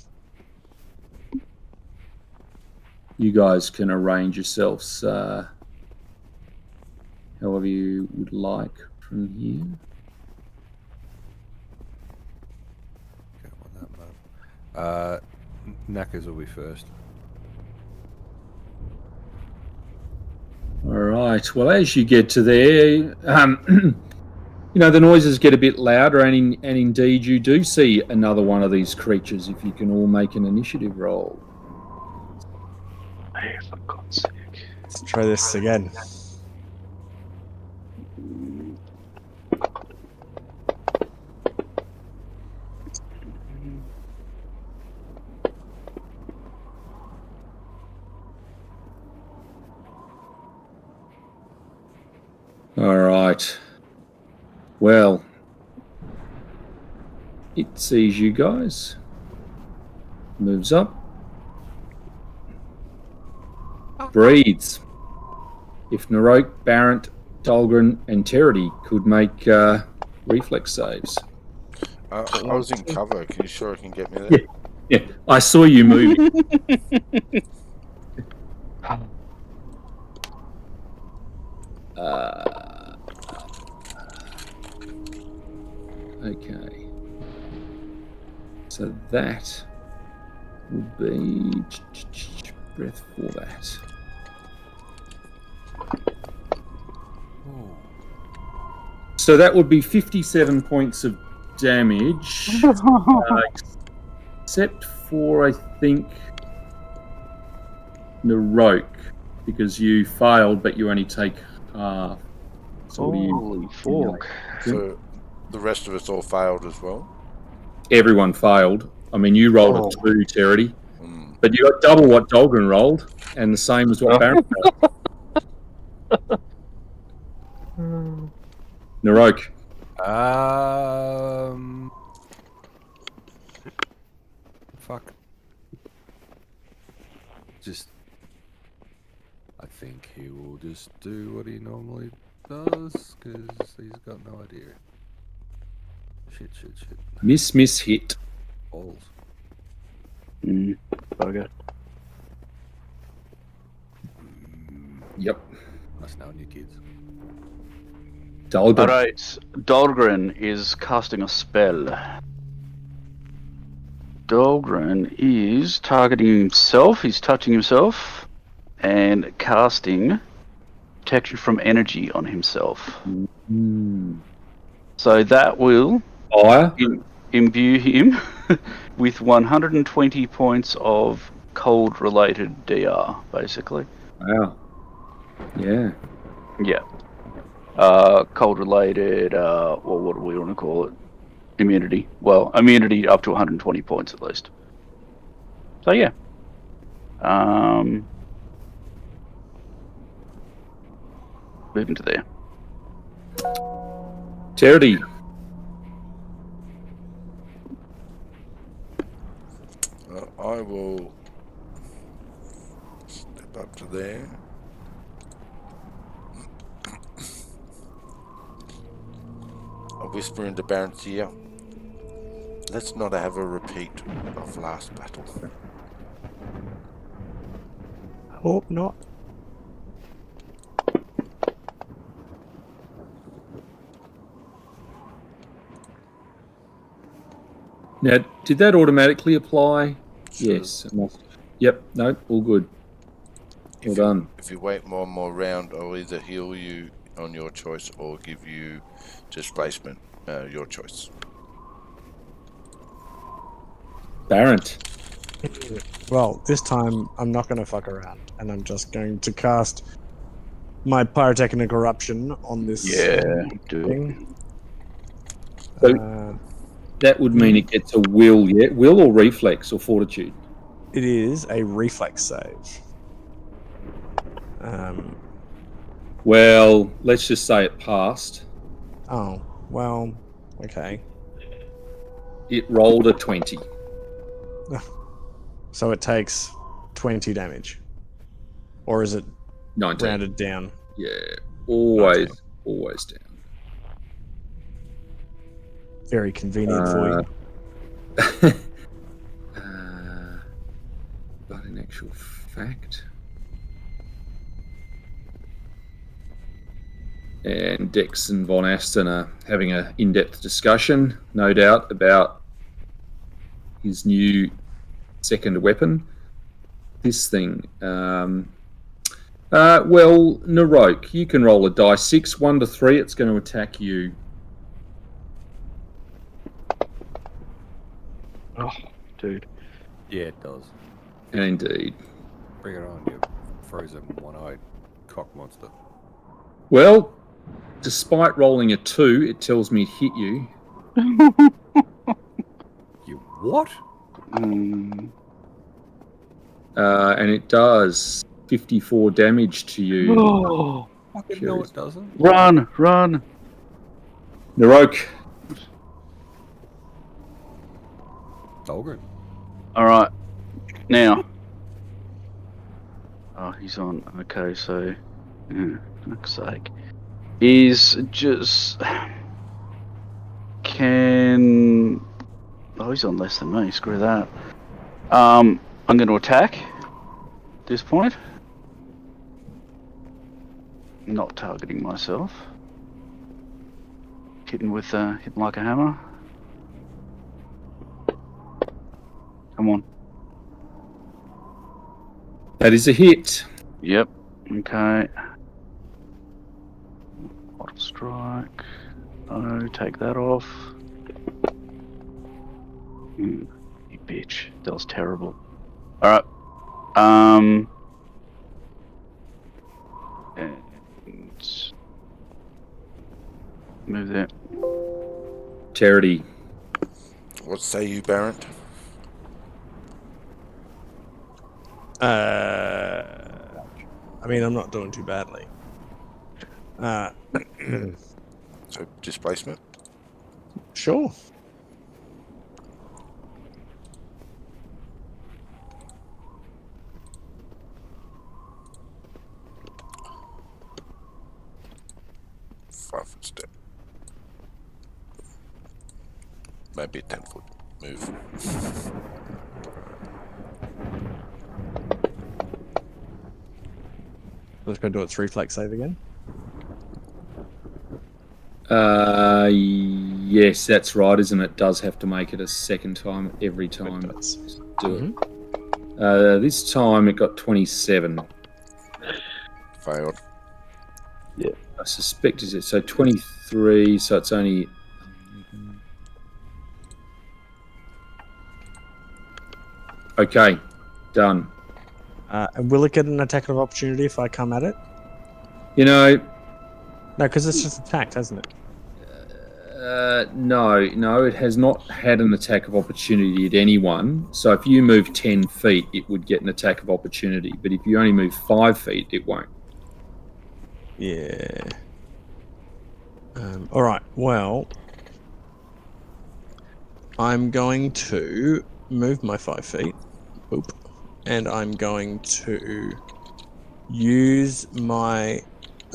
You guys can arrange yourselves however you would like from here. Okay, on that map. Knackers will be first. All right. Well, as you get to there, you know, the noises get a bit louder, and indeed you do see another one of these creatures. If you can all make an initiative roll. Hey, for God's sake. Let's try this again. right. Well, it sees you guys. Moves up. Breathes. If Narok, Barrett, Dahlgren, and Terity could make reflex saves. I was in cover. Can you sure I can get me there? Yeah, I saw you moving. Okay. So that would be breath for that. So that would be 57 points of damage, except for, I think, Narok, because you failed, but you only take half. So what do you? Holy fuck. So the rest of us all failed as well? Everyone failed. I mean, you rolled a 2, Terity, Mm. but you got double what Dahlgren rolled, and the same as what Baron rolled. Narok. Fuck. Just. I think he will just do what he normally does, because he's got no idea. Shit. Miss, hit. Balls. Bugger. Yep. Must know new kids. Dahlgren. Alright, Dahlgren is casting a spell. Dahlgren is targeting himself, he's touching himself, and casting protection from energy on himself. So that will Fire. imbue him with 120 points of cold-related DR, basically. Wow. Yeah. Yeah. Cold-related, well, what do we want to call it? Immunity. Well, immunity up to 120 points at least. So, yeah. Moving to there. Terity. I will step up to there. I whisper into Baron's ear. Let's not have a repeat of last battle. Hope not. Now, did that automatically apply? Sure. Yes, it must. Yep, no, all good. Well done. If you wait one more round, I'll either heal you on your choice or give you displacement, your choice. Barrett. Well, this time I'm not going to fuck around, and I'm just going to cast my pyrotechnic eruption on this thing. So that would mean it gets a will, yeah? Will or reflex or fortitude? It is a reflex save. Well, let's just say it passed. Oh, well, okay. It rolled a 20. So it takes 20 damage. Or is it 19. rounded down? Yeah, always 19. Always down. Very convenient for you. But in actual fact... And Dex and Von Aston are having an in-depth discussion, no doubt, about his new second weapon. This thing. Well, Narok, you can roll a die 6, 1 to 3. It's going to attack you. Oh, dude. Yeah, it does. Indeed. Bring it on, you frozen one-eyed cock monster. Well, despite rolling a 2, it tells me it hit you. You what? And it does 54 damage to you. Fucking no, it doesn't. Run, run. Narok. Dolgren. All right, now. Oh, he's on. Okay, so, fuck's sake, is just can. Oh, he's on less than me. Screw that. I'm going to attack. At this point, not targeting myself. Hitting like a hammer. Come on. That is a hit. Yep. Okay. Bottle strike. Oh, take that off. You bitch. That was terrible. Alright. And move there. Charity. What say you, Barrett? I mean, I'm not doing too badly. So displacement. Sure. Foot step. Maybe a 10-foot move. Let's go do its reflex save again. Yes, that's right, isn't it? It does have to make it a second time every time. It does. Do it. This time it got 27. Failed. I suspect is it. So 23, so it's only... Okay, done. And will it get an attack of opportunity if I come at it? You know... No, because it's just attacked, hasn't it? No, it has not had an attack of opportunity at anyone. So if you move 10 feet, it would get an attack of opportunity. But if you only move 5 feet, it won't. Yeah. All right. Well, I'm going to move my 5 feet. Oop. And I'm going to use my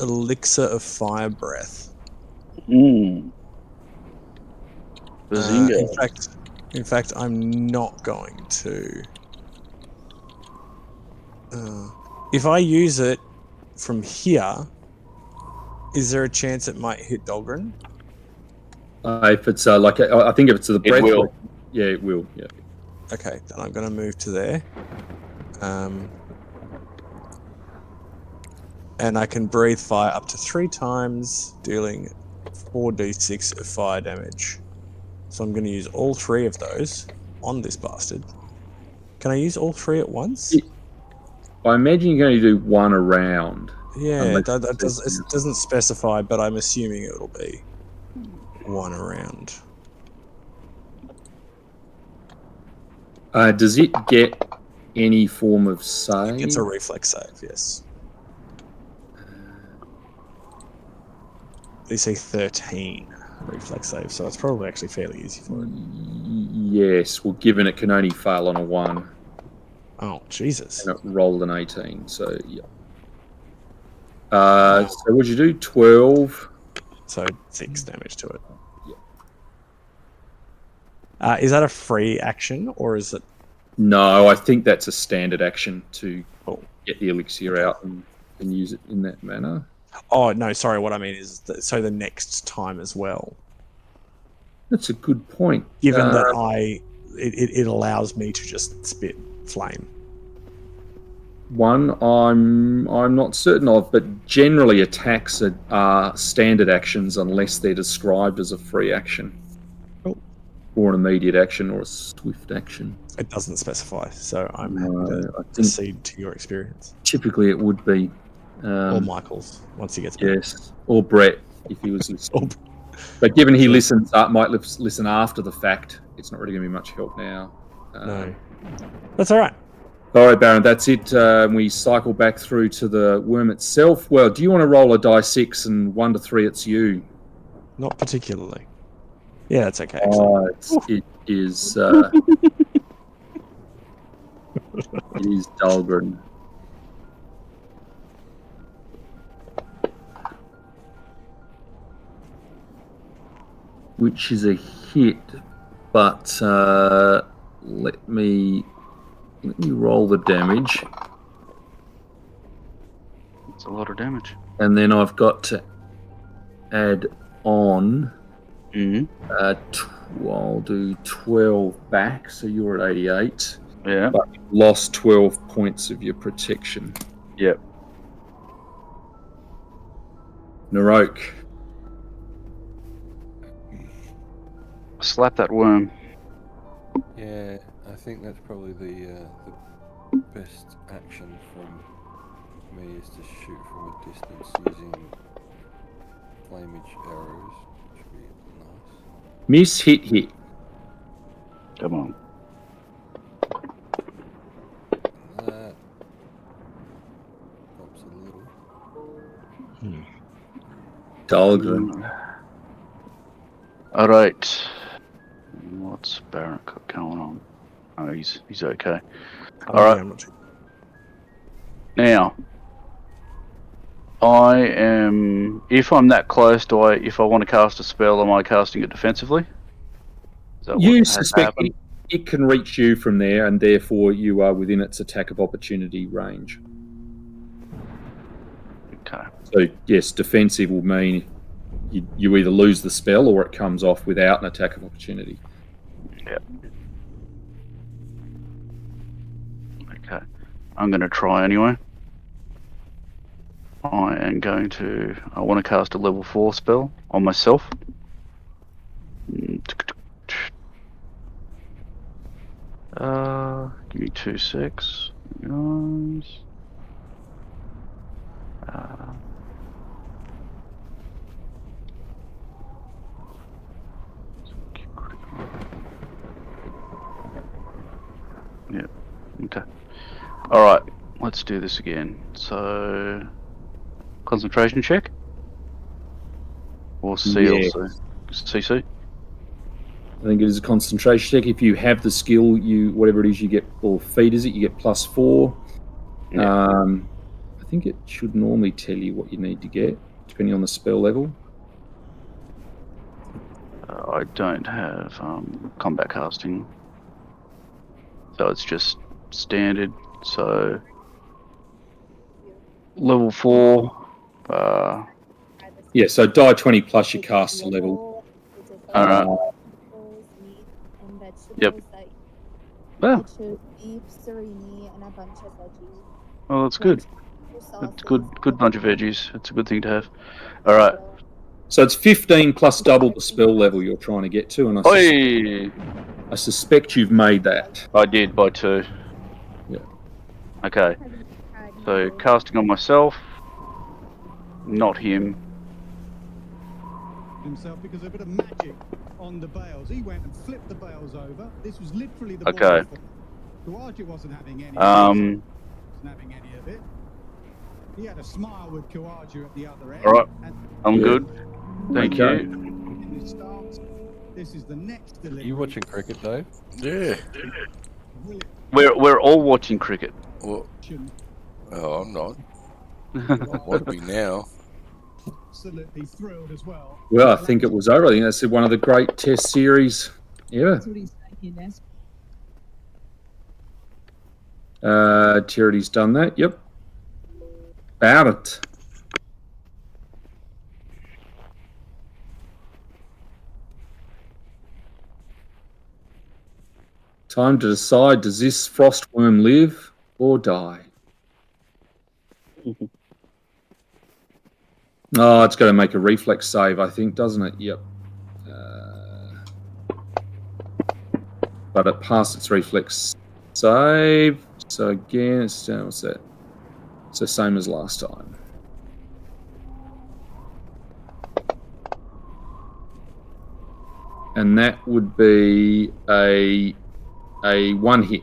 elixir of fire breath. Bazinga. In fact, I'm not going to. If I use it from here, is there a chance it might hit Dolgren? If it's like, I think if it's the breath. will. Yeah, it will. Yeah. Okay, then I'm going to move to there. And I can breathe fire up to 3 times, dealing 4d6 of fire damage. So I'm going to use all 3 of those on this bastard. Can I use all 3 at once? I imagine you're going to do one a round. Yeah, it doesn't specify, but I'm assuming it'll be one a round. Does it get any form of save? It's a reflex save, yes. They say 13 reflex save, so it's probably actually fairly easy for it. Yes, well, given it can only fail on a 1. Oh, Jesus. And it rolled an 18, so yeah. So what'd you do? 12? So 6 damage to it. Yeah. Is that a free action, or is it... No, I think that's a standard action to get the elixir out and use it in that manner. Oh, no, sorry, what I mean is, so the next time as well. That's a good point. Given that it allows me to just spit flame. One I'm not certain of, but generally attacks are standard actions unless they're described as a free action. Or an immediate action or a swift action. It doesn't specify, so I'm happy to proceed to your experience. Typically it would be. Or Michael's, once he gets back. Yes, or Brett, if he was listening. But given he might listen after the fact, it's not really going to be much help now. No. That's all right. All right, Baron, that's it. We cycle back through to the worm itself. Well, do you want to roll a die 6 and 1 to 3? It's you. Not particularly. Yeah, that's okay. Actually. It is. It is Dahlgren. Which is a hit, but let me roll the damage. It's a lot of damage. And then I've got to add on. I'll do 12 back, so you're at 88. Yeah. But you lost 12 points of your protection. Yep. Narok. Slap that worm. Yeah, I think that's probably the best action from me is to shoot from a distance using flamage arrows, which would be nice. Miss, hit. Come on. That helps a little. Dahlgren. All right. What's Baron got going on? Oh, he's okay. All right. Now, I am. If I'm that close, if I want to cast a spell, am I casting it defensively? Is that You what has suspect happened? it can reach you from there, and therefore you are within its attack of opportunity range. Okay. So, yes, defensive will mean you either lose the spell or it comes off without an attack of opportunity. Yep. Okay. I'm going to try anyway. I want to cast a level 4 spell on myself. Give me 2 secs. Guys. Yep. Okay. All right. Let's do this again. So, concentration check or CLC? CC. I think it is a concentration check. If you have the skill, whatever it is you get, or feat is it, you get +4. Yeah. I think it should normally tell you what you need to get, depending on the spell level. I don't have combat casting, so it's just standard. So level 4. Yeah, so die 20 plus your cast level. All right. Yep. Oh. Oh, that's good. That's good bunch of veggies. It's a good thing to have. All right. So it's 15 plus double the spell level you're trying to get to, and I suspect you've made that. I did by 2. Yeah. Okay. So casting on myself, not him. Himself because a bit of magic on the bales. He went and flipped the bales over. This was literally the Okay. Kawaji wasn't having any. Um. Wasn't having any of it. He had a smile with Kawaji at the other end. All right. And I'm good. Thank Okay. you. in his stance, this is the next delivery. Are you watching cricket, Dave? Yeah. We're all watching cricket. Well, I'm not. I want to be now. Absolutely thrilled as well. Well, I think it was over. I think that's one of the great test series ever. Charity's done that. Yep. About it. Time to decide, does this frost worm live or die? Oh, it's got to make a reflex save, I think, doesn't it? Yep. But it passed its reflex save. So again, it's what's that? So same as last time. And that would be a 1 hit.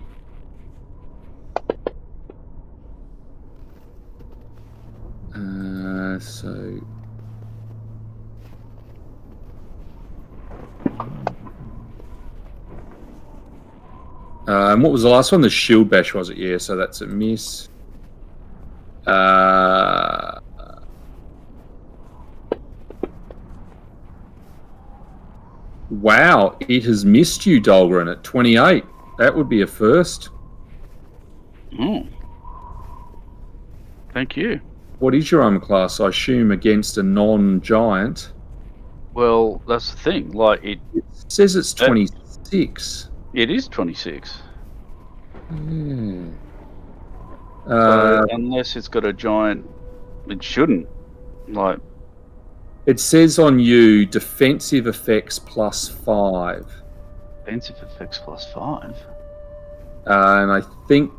So. And what was the last one? The shield bash, was it? Yeah, so that's a miss. Wow, it has missed you, Dolgren, at 28. That would be a first. Oh. Thank you. What is your armor class? I assume against a non-giant. Well, that's the thing. Like It says it's 26. it is 26. Yeah. So unless it's got a giant, it shouldn't. Like, It says on you defensive effects +5. defensive effects +5. And I think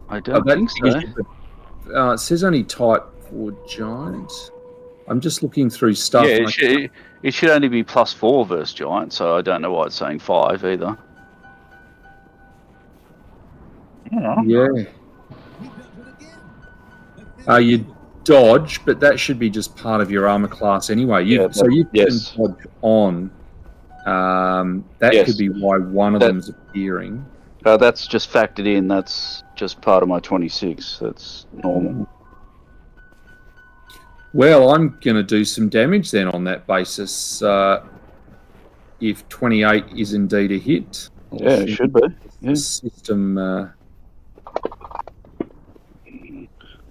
I don't think so. It says only type for giants. I'm just looking through stuff. Yeah, it should only be +4 versus giant, so I don't know why it's saying 5 either. Yeah. You dodge, but that should be just part of your armor class anyway. You can dodge on. That could be why one of them's appearing. That's just factored in. That's just part of my 26. That's normal. Well, I'm going to do some damage then on that basis. If 28 is indeed a hit. Yeah, it should be. Yeah.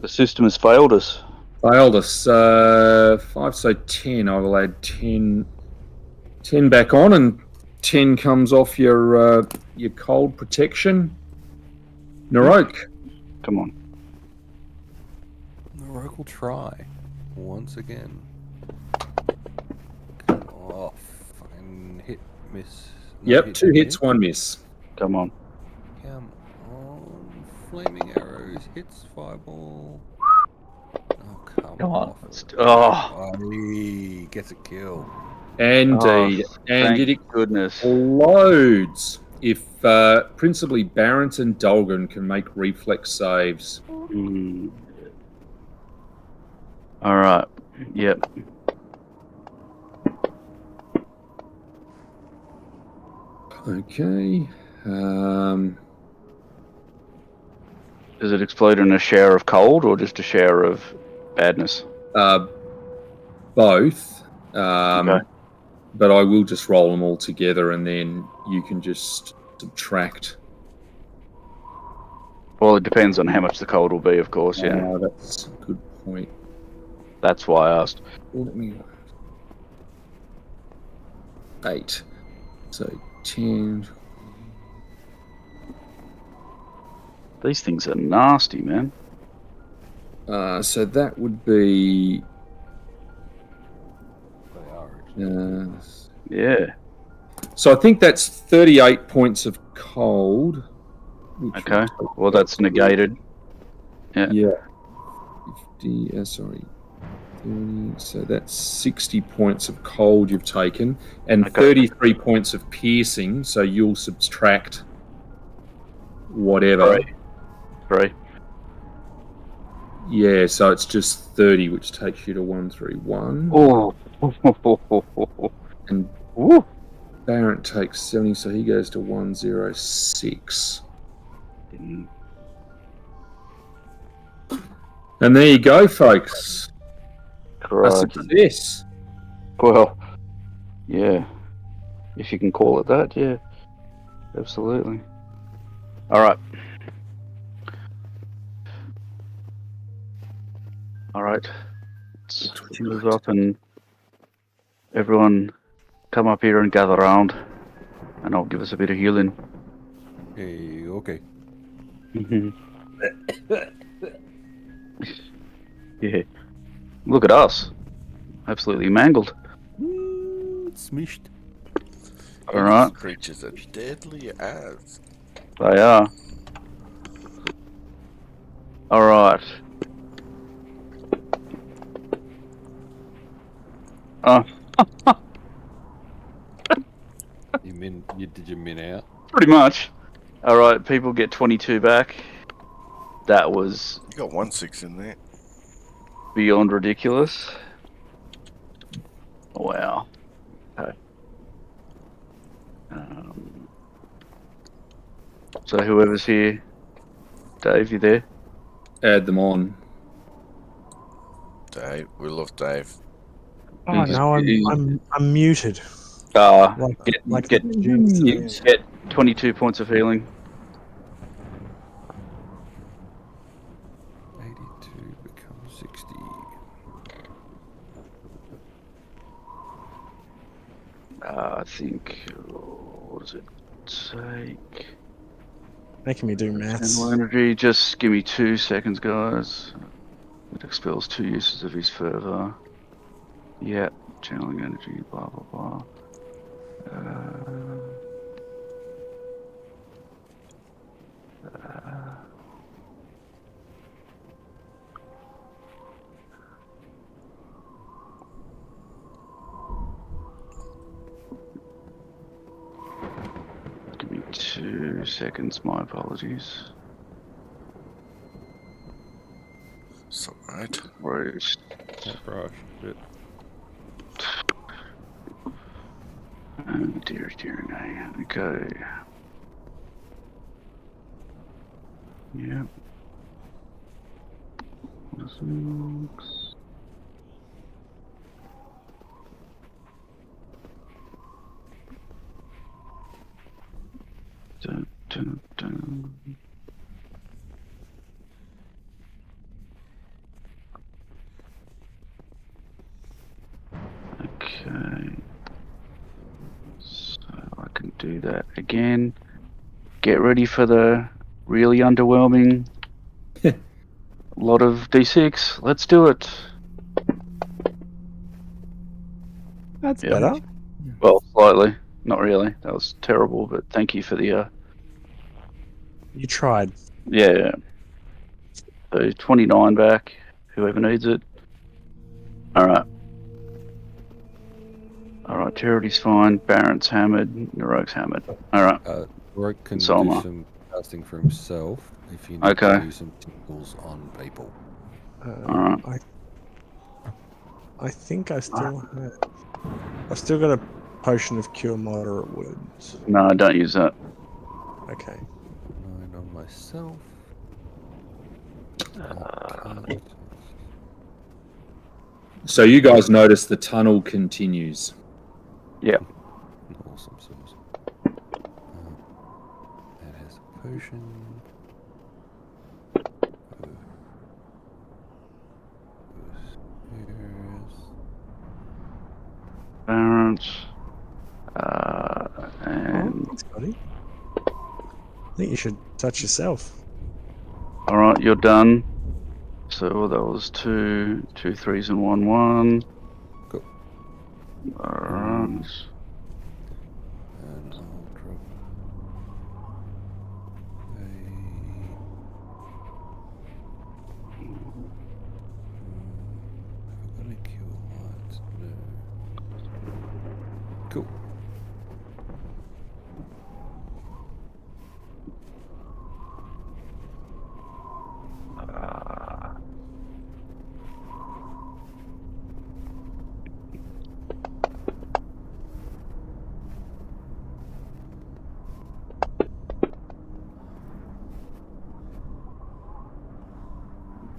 The system has failed us. Failed us. 5, so 10. I will add 10 back on, and 10 comes off your cold protection. Narok. Come on. Narok will try once again. Come off. Fucking hit, miss. Yep, 2 hits, 1 miss. Come on. Come on. Flaming arrows, hits, fireball. Oh, come on. off. He gets a kill. Indeed. And thank it goodness. explodes. If principally Barrington Dolgan can make reflex saves. All right. Yep. Okay. Does it explode in a shower of cold or just a shower of badness? Both. Okay. But I will just roll them all together, and then you can just subtract. Well, it depends on how much the cold will be, of course. Yeah. That's a good point. That's why I asked. Well, let me. 8. So 10. These things are nasty, man. So that would be. Yeah. So I think that's 38 points of cold. Okay. Well, that's negated. Yeah. 50. Sorry. 30, so that's 60 points of cold you've taken, and 33 points of piercing. So you'll subtract whatever. 3. Yeah. So it's just 30, which takes you to 131. Oh. And Barrett takes 70, so he goes to 106. And there you go, folks. A success. Well, yeah. If you can call it that, yeah. Absolutely. All right. Let's move up and everyone come up here and gather around, and I'll give us a bit of healing. Hey, okay. Yeah. Look at us. Absolutely mangled. Smished. All right. These creatures are deadly as. They are. All right. Did you min out? Pretty much. All right, people get 22 back. That was. You got 1/6 in there. beyond ridiculous. Wow. Okay. So whoever's here, Dave, you there? Add them on. Dave, we love Dave. Oh He's- no, he's- I'm muted. Get 22 points of healing. 82 becomes 60. I think. What does it take? Making me do maths. Channel energy. Just give me 2 seconds, guys. It expels 2 uses of his fervor. Yeah, channeling energy. Blah blah blah. Give me 2 seconds. My apologies. It's alright. Rose. Brush. Bit. Oh dear, dear, no. Okay. Yep. Six. Dun, dun, dun. Okay. So I can do that again. Get ready for the really underwhelming lot of D6. Let's do it. That's Yeah. better. Well, slightly. Not really. That was terrible, but thank you for the You tried. yeah. So 29 back. Whoever needs it. Alright. Alright, Charity's fine. Baron's hammered. Neroke's hammered. Alright. Rogue can Soma. do some casting for himself if you need Okay. to do some tinkles on people. Alright. I think I still have. I've still got a potion of cure moderate wounds. No, don't use that. Okay. 9 on myself. So you guys notice the tunnel continues. Yeah. Awesome sauce. That has a potion. Barons. Oh, And thanks, buddy. I think you should touch yourself. alright, you're done. So that was two 3s and 1 1. Cool. Alright. And I'll drop have I got any cure lights? No. Cool.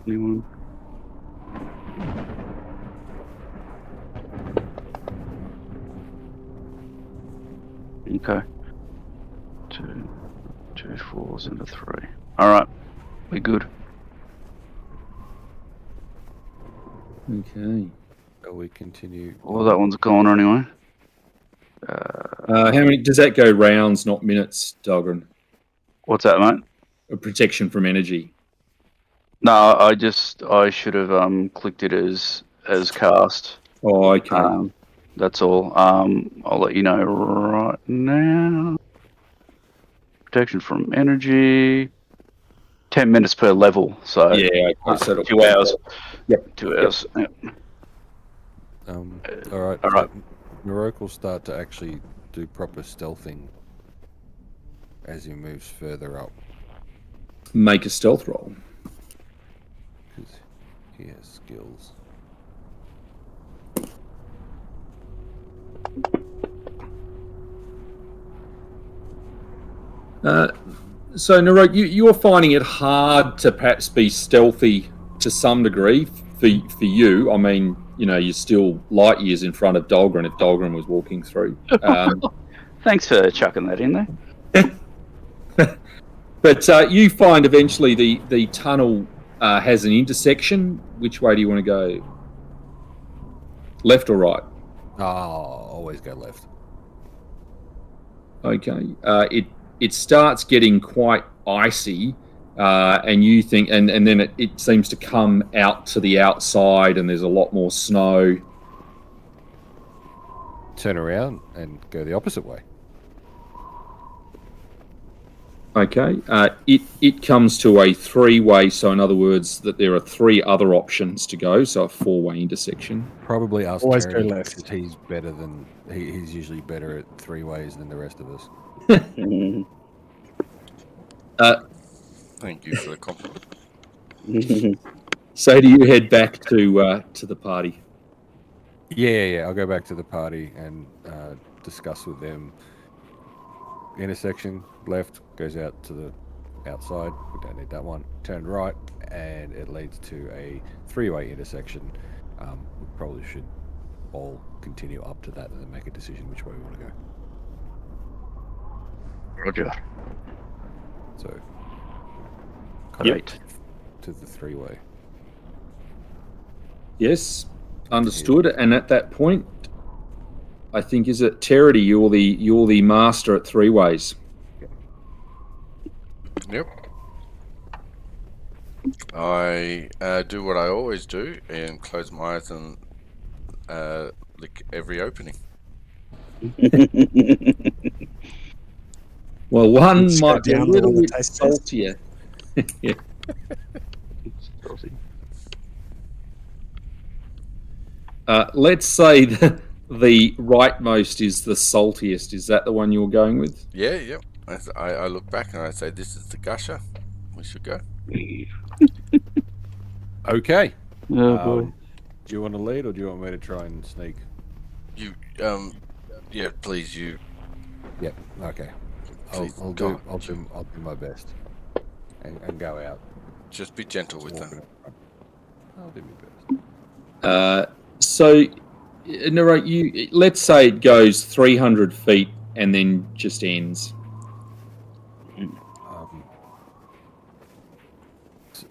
Anyone? Okay. Two 4s and a 3. Alright. We're good. Okay. Shall we continue? Well, that one's gone anyway. How many does that go rounds, not minutes, Dahlgren? What's that, mate? A protection from energy. No, I should have clicked it as cast. Oh, okay. That's all. I'll let you know right now. Protection from energy. 10 minutes per level, so yeah, okay, so 2 hours. Yep. 2 hours. Yep. All right. all right. Narok will start to actually do proper stealthing as he moves further up. Make a stealth roll. 'Cause here, skills. So, Narok, you're finding it hard to perhaps be stealthy to some degree for you. I mean, you know, you're still light years in front of Dahlgren if Dahlgren was walking through. Thanks for chucking that in there. But you find eventually the tunnel has an intersection. Which way do you want to go? Left or right? Oh, always go left. Okay. It starts getting quite icy, and you think, and then it seems to come out to the outside, and there's a lot more snow. Turn around and go the opposite way. Okay. It comes to a three-way, so in other words, that there are three other options to go, so a four-way intersection. Probably ask Always Terry, go left. because he's better than he's usually better at three ways than the rest of us. Thank you for the compliment. So do you head back to the party? Yeah. I'll go back to the party and discuss with them. Intersection left goes out to the outside. We don't need that one. Turn right, and it leads to a three-way intersection. We probably should all continue up to that and then make a decision which way we want to go. Roger. So, Great. to the three-way. Yes, understood. And at that point, I think, is it Terity? You're the master at three ways. Yep. I do what I always do and close my eyes and lick every opening. Well, one Let's go might be a down to little all the bit taste tests. saltier. Yeah. Let's say the rightmost is the saltiest. Is that the one you're going with? Yeah, yep. I look back and I say, this is the gusher. We should go. Okay. Oh boy. Do you want to lead, or do you want me to try and sneak? You, yeah, please, you. Yep. Okay. Please, I'll go do on. my best and go out. Just be gentle with Walking them. up front. I'll do my best. So, Narrote, let's say it goes 300 feet and then just ends.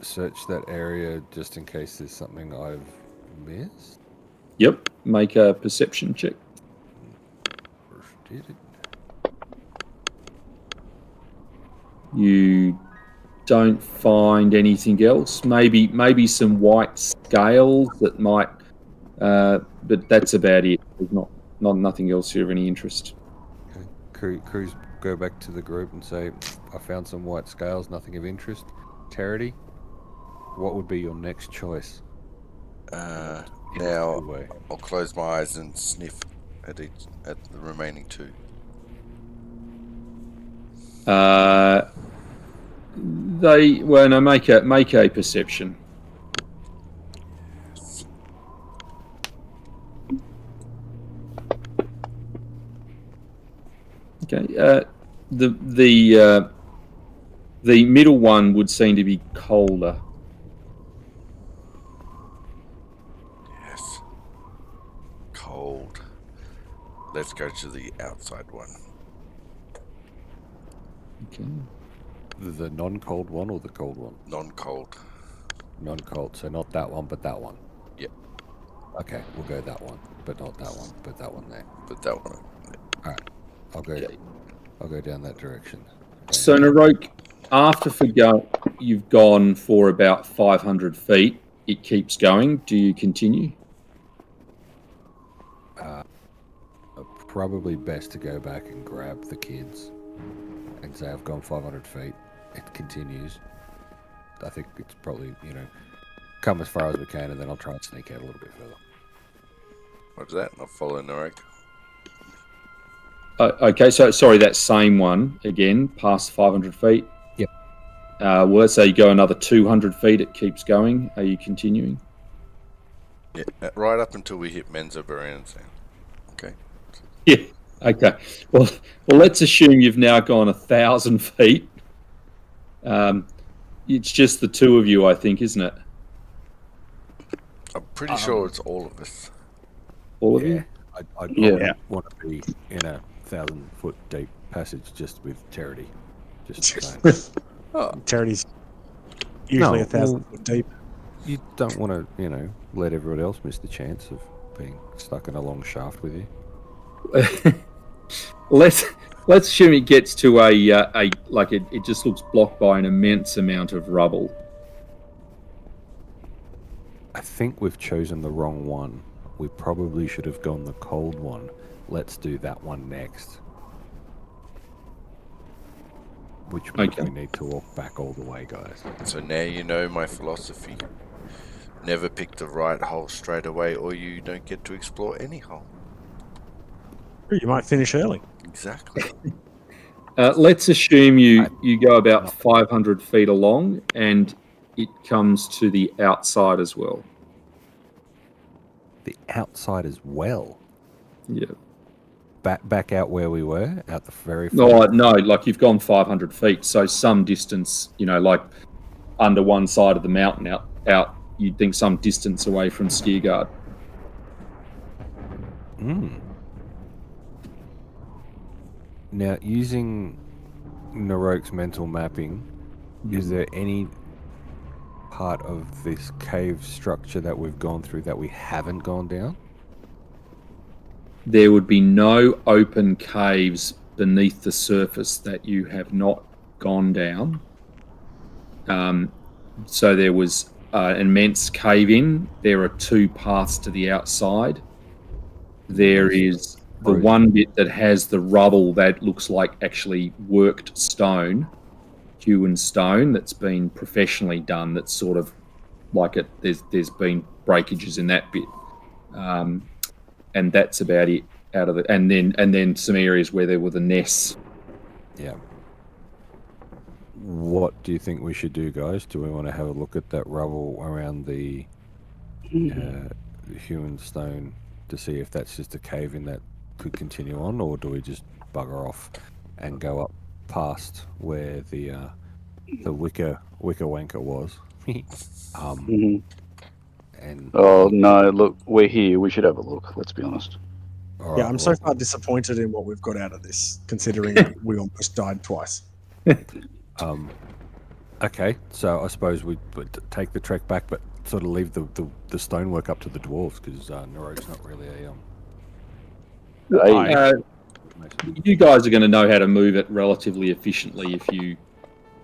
Search that area just in case there's something I've missed. Yep. Make a perception check. Did it? You don't find anything else. Maybe some white scales that might, but that's about it. There's not nothing else here of any interest. Okay. Crews go back to the group and say, I found some white scales, nothing of interest. Charity, what would be your next choice? Now, Way. I'll close my eyes and sniff at the remaining two. Make a perception. Okay. The middle one would seem to be colder. Yes. Cold. Let's go to the outside one. Okay. The non-cold one or the cold one? Non-cold. Non-cold, so not that one, but that one. Yep. Okay, we'll go that one, but not that one. Put that one there. But that one. All right, I'll go down that direction. So, Narok, after you've gone for about 500 feet, it keeps going. Do you continue? Probably best to go back and grab the kids and say I've gone 500 feet. It continues. I think it's probably, come as far as we can, and then I'll try and sneak out a little bit further. What's that? I'll follow Narek. Okay, so sorry, that same one again, past 500 feet. Yep. Well, let's say you go another 200 feet, it keeps going. Are you continuing? Yeah, right up until we hit Menzo Baranzan. Okay. Yeah. Okay. Well, let's assume you've now gone 1,000 feet. It's just the two of you, I think, isn't it? I'm pretty sure it's all of us. All of you? I Yeah. want to be in a 1,000-foot deep passage just with Charity. Just saying. Charity's usually No, 1,000 foot deep. You don't want to, let everyone else miss the chance of being stuck in a long shaft with you. Let's assume it gets to it just looks blocked by an immense amount of rubble. I think we've chosen the wrong one. We probably should have gone the cold one. Let's do that one next. Which means Okay. we need to walk back all the way, guys. So now you know my philosophy. Never pick the right hole straight away, or you don't get to explore any hole. You might finish early. Exactly. Let's assume you go about 500 feet along, and it comes to the outside as well. The outside as well. Yeah. Back out where we were, out the very No, like you've gone 500 feet, so some distance, like under one side of the mountain out you'd think some distance away from Skiergard. Now, using Narok's mental mapping, is there any part of this cave structure that we've gone through that we haven't gone down? There would be no open caves beneath the surface that you have not gone down. So there was an immense cave-in. There are two paths to the outside. There is the one bit that has the rubble that looks like actually worked stone, hewn stone that's been professionally done. That's sort of like it. There's been breakages in that bit, and that's about it. Out of the and then some areas where there were the nests. Yeah. What do you think we should do, guys? Do we want to have a look at that rubble around the hewn stone to see if that's just a cave-in that could continue on, or do we just bugger off and go up past where the wicker wanker was? And Oh no! Look, we're here. We should have a look. Let's be honest. all Yeah, right, I'm so far disappointed in what we've got out of this, considering we almost died twice. Okay, so I suppose we would take the trek back, but sort of leave the stonework up to the dwarves because Narok's not really a You guys are going to know how to move it relatively efficiently if you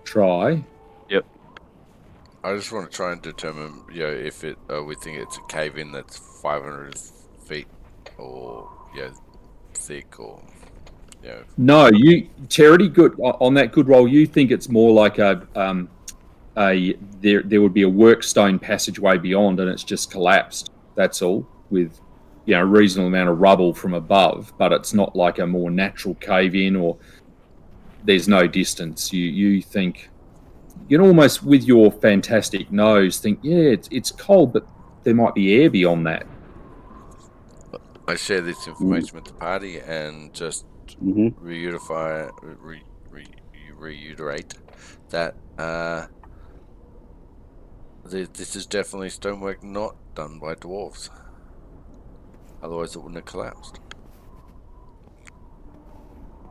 try. I just want to try and determine, if we think it's a cave-in that's 500 feet or thick or No, Charity, good on that good roll. You think it's more like there would be a work stone passageway beyond, and it's just collapsed. That's all, with a reasonable amount of rubble from above, but it's not like a more natural cave in, or there's no distance. You think you can almost, with your fantastic nose, think it's cold, but there might be air beyond that. I share this information with the party and just reiterate that this is definitely stonework not done by dwarves. Otherwise, it wouldn't have collapsed.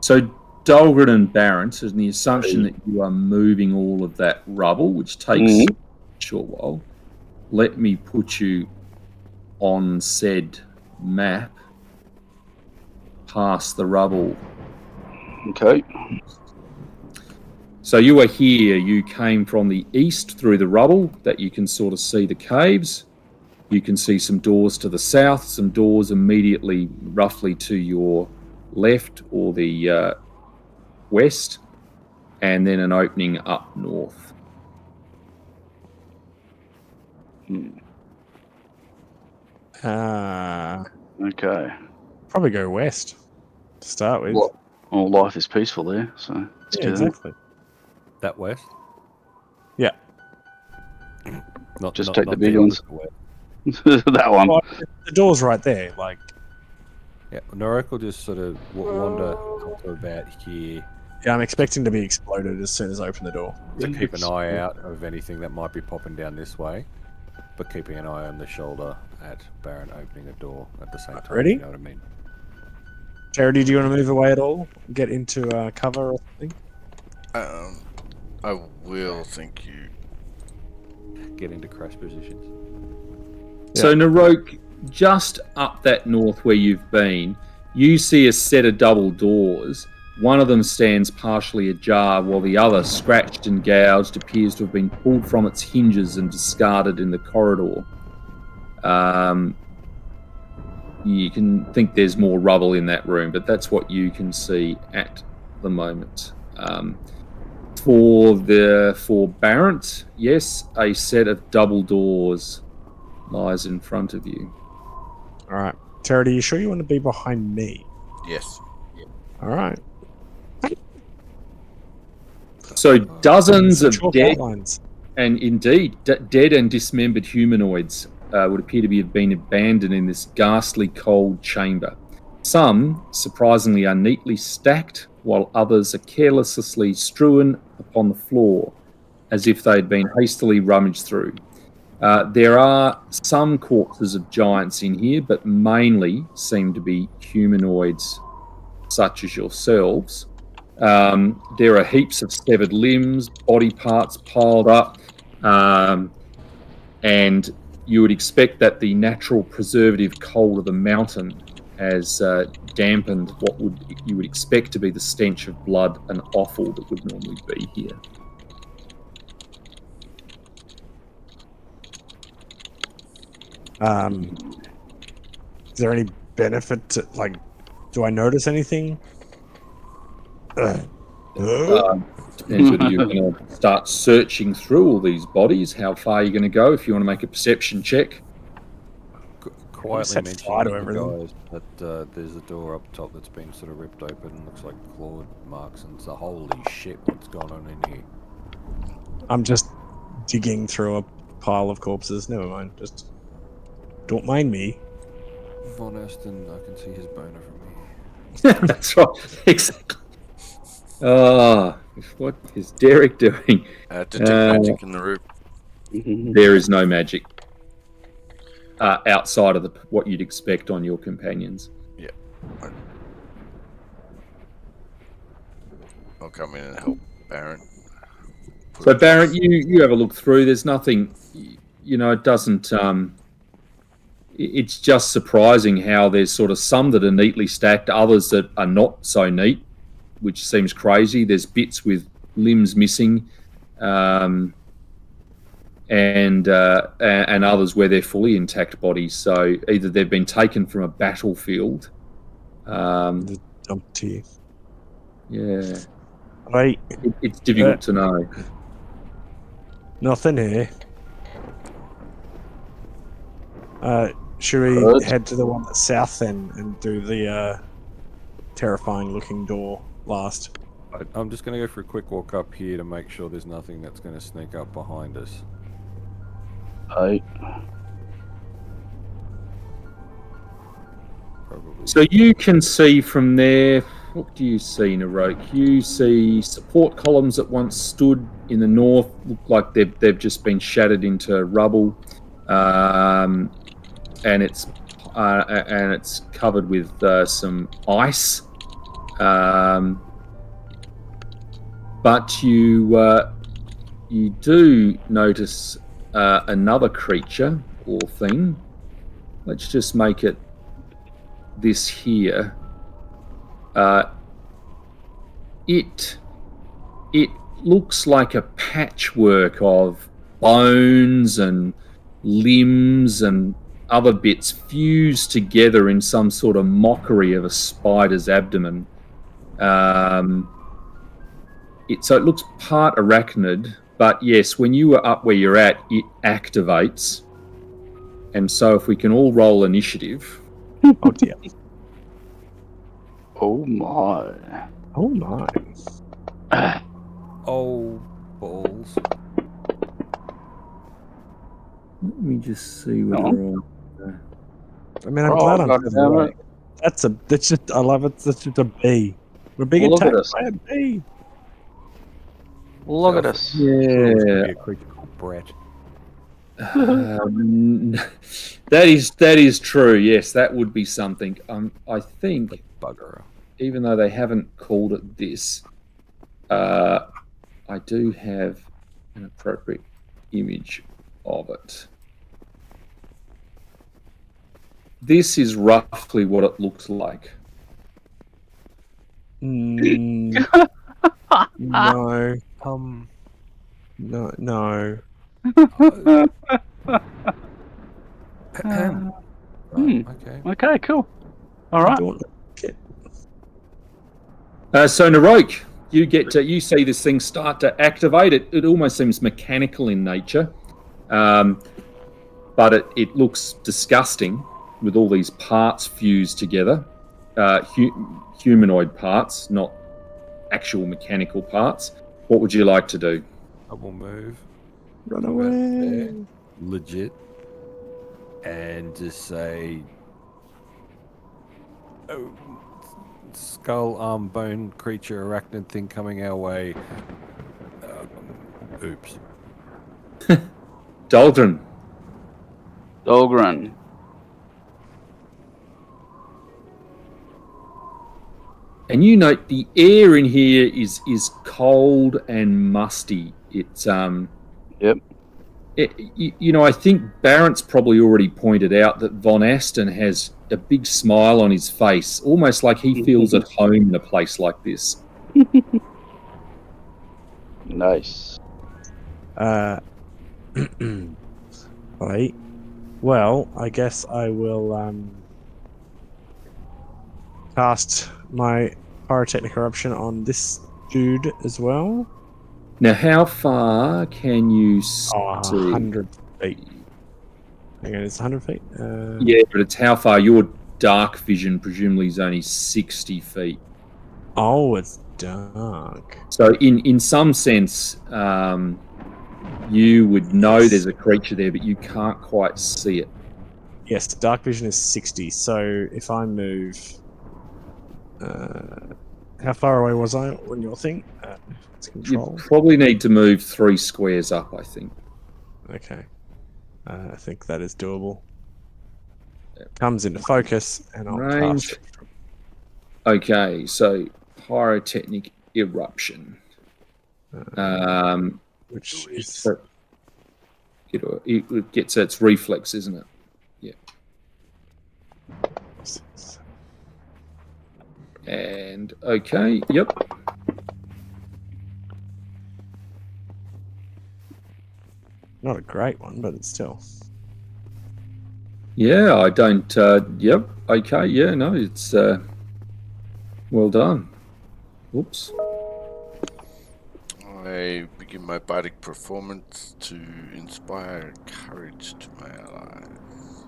So, Dahlgren and Barrett, is the assumption that you are moving all of that rubble, which takes a short while. Let me put you on said map past the rubble. Okay. So you are here. You came from the east through the rubble that you can sort of see the caves. You can see some doors to the south, some doors immediately roughly to your left or the west, and then an opening up north. Okay. Probably go west to start with. Well, life is peaceful there, so let's do that. Exactly. that west. Yeah. Not Just not- take not the big the ones. west. That one. Well, the door's right there. Like, Yeah, Norek will just sort of wander up to about here yeah, I'm expecting to be exploded as soon as I open the door. to keep an eye out of anything that might be popping down this way, but keeping an eye on the shoulder at Baron opening a door at the same time. Ready? You know what I mean? Charity, do you want to move away at all? Get into cover or something? I will, thank you. Get into crash positions. So, Narok, just up that north where you've been, you see a set of double doors. One of them stands partially ajar, while the other, scratched and gouged, appears to have been pulled from its hinges and discarded in the corridor. You can think there's more rubble in that room, but that's what you can see at the moment. For Barrent, yes, a set of double doors lies in front of you. All right. Charity, you sure you want to be behind me? Yes. All right. So dozens of Chalk dead outlines. and indeed dead and dismembered humanoids would appear to have been abandoned in this ghastly cold chamber. Some, surprisingly, are neatly stacked, while others are carelessly strewn upon the floor, as if they had been hastily rummaged through. There are some corpses of giants in here, but mainly seem to be humanoids such as yourselves. There are heaps of severed limbs, body parts piled up, and you would expect that the natural preservative cold of the mountain has dampened what you would expect to be the stench of blood and offal that would normally be here. Is there any benefit to, like, do I notice anything? Depends whether you're going to start searching through all these bodies, how far you're going to go. If you want to make a perception check. Quietly set mentioning fire to to the everything. guys that there's a door up top that's been sort of ripped open. Looks like clawed marks, and so holy shit, what's going on in here? I'm just digging through a pile of corpses. Never mind. Just don't mind me. Von Aston, I can see his boner from here. That's right. Exactly. What is Derek doing? Detect magic in the room. There is no magic outside of what you'd expect on your companions. Yeah. I'll come in and help Baron. So Barrett, you have a look through. There's nothing, it doesn't. It's just surprising how there's sort of some that are neatly stacked, others that are not so neat, which seems crazy. There's bits with limbs missing, and others where they're fully intact bodies. So either they've been taken from a battlefield. The dump teeth. Yeah, Right. it's difficult to know. Nothing here. Should we Good. head to the one that's south then and do the terrifying looking door last? I'm just going to go for a quick walk up here to make sure there's nothing that's going to sneak up behind us. Hey. Probably. So you can see from there, what do you see, Narok? You see support columns that once stood in the north, look like they've just been shattered into rubble, and it's covered with some ice. But you do notice another creature or thing. Let's just make it this here. It looks like a patchwork of bones and limbs and other bits fused together in some sort of mockery of a spider's abdomen. So it looks part arachnid, but yes, when you are up where you're at, it activates. And so if we can all roll initiative. Oh dear. Oh my. Oh my. Oh, balls. Let me me just see whether I mean, I'm glad I'm God further damn away. it. That's just, I love it. That's just a B. We're being Look at attacked us. by a bee. Look at us. Thought it was gonna Yeah. be a creature called Brett. That is true. Yes, that would be something. I think, Bugger. even though they haven't called it this, I do have an appropriate image of it. This is roughly what it looks like. No. No. Okay. Okay, cool. All right. So Naroke, you see this thing start to activate. It almost seems mechanical in nature, but it looks disgusting with all these parts fused together, humanoid parts, not actual mechanical parts. What would you like to do? I will move. Run There, away. legit, and just say, oh, skull, arm, bone, creature, arachnid thing coming our way. Oops. Dahlgren. Dahlgren. And you note the air in here is cold and musty. It's Yep. I think Barrett's probably already pointed out that Von Aston has a big smile on his face, almost like he feels at home in a place like this. Nice. Right. Well, I guess I will cast my pyrotechnic eruption on this dude as well. Now, how far can you see? 100 feet. Hang on, it's 100 feet? Yeah, but it's how far your dark vision presumably is only 60 feet. Oh, it's dark. So in some sense, you would know there's a creature there, but you can't quite see it. Yes, dark vision is 60. So if I move... how far away was I on your thing? It's control. You probably need to move 3 squares up, I think. Okay. I think that is doable. Comes into focus, and I'll Range. cast it. Okay, so pyrotechnic eruption. Which is... So it gets its reflex, isn't it? Yeah. And okay, yep. Not a great one, but it's still... Yeah, I don't. Yep. Okay. Yeah. No, it's well done. Oops. I begin my bardic performance to inspire courage to my allies.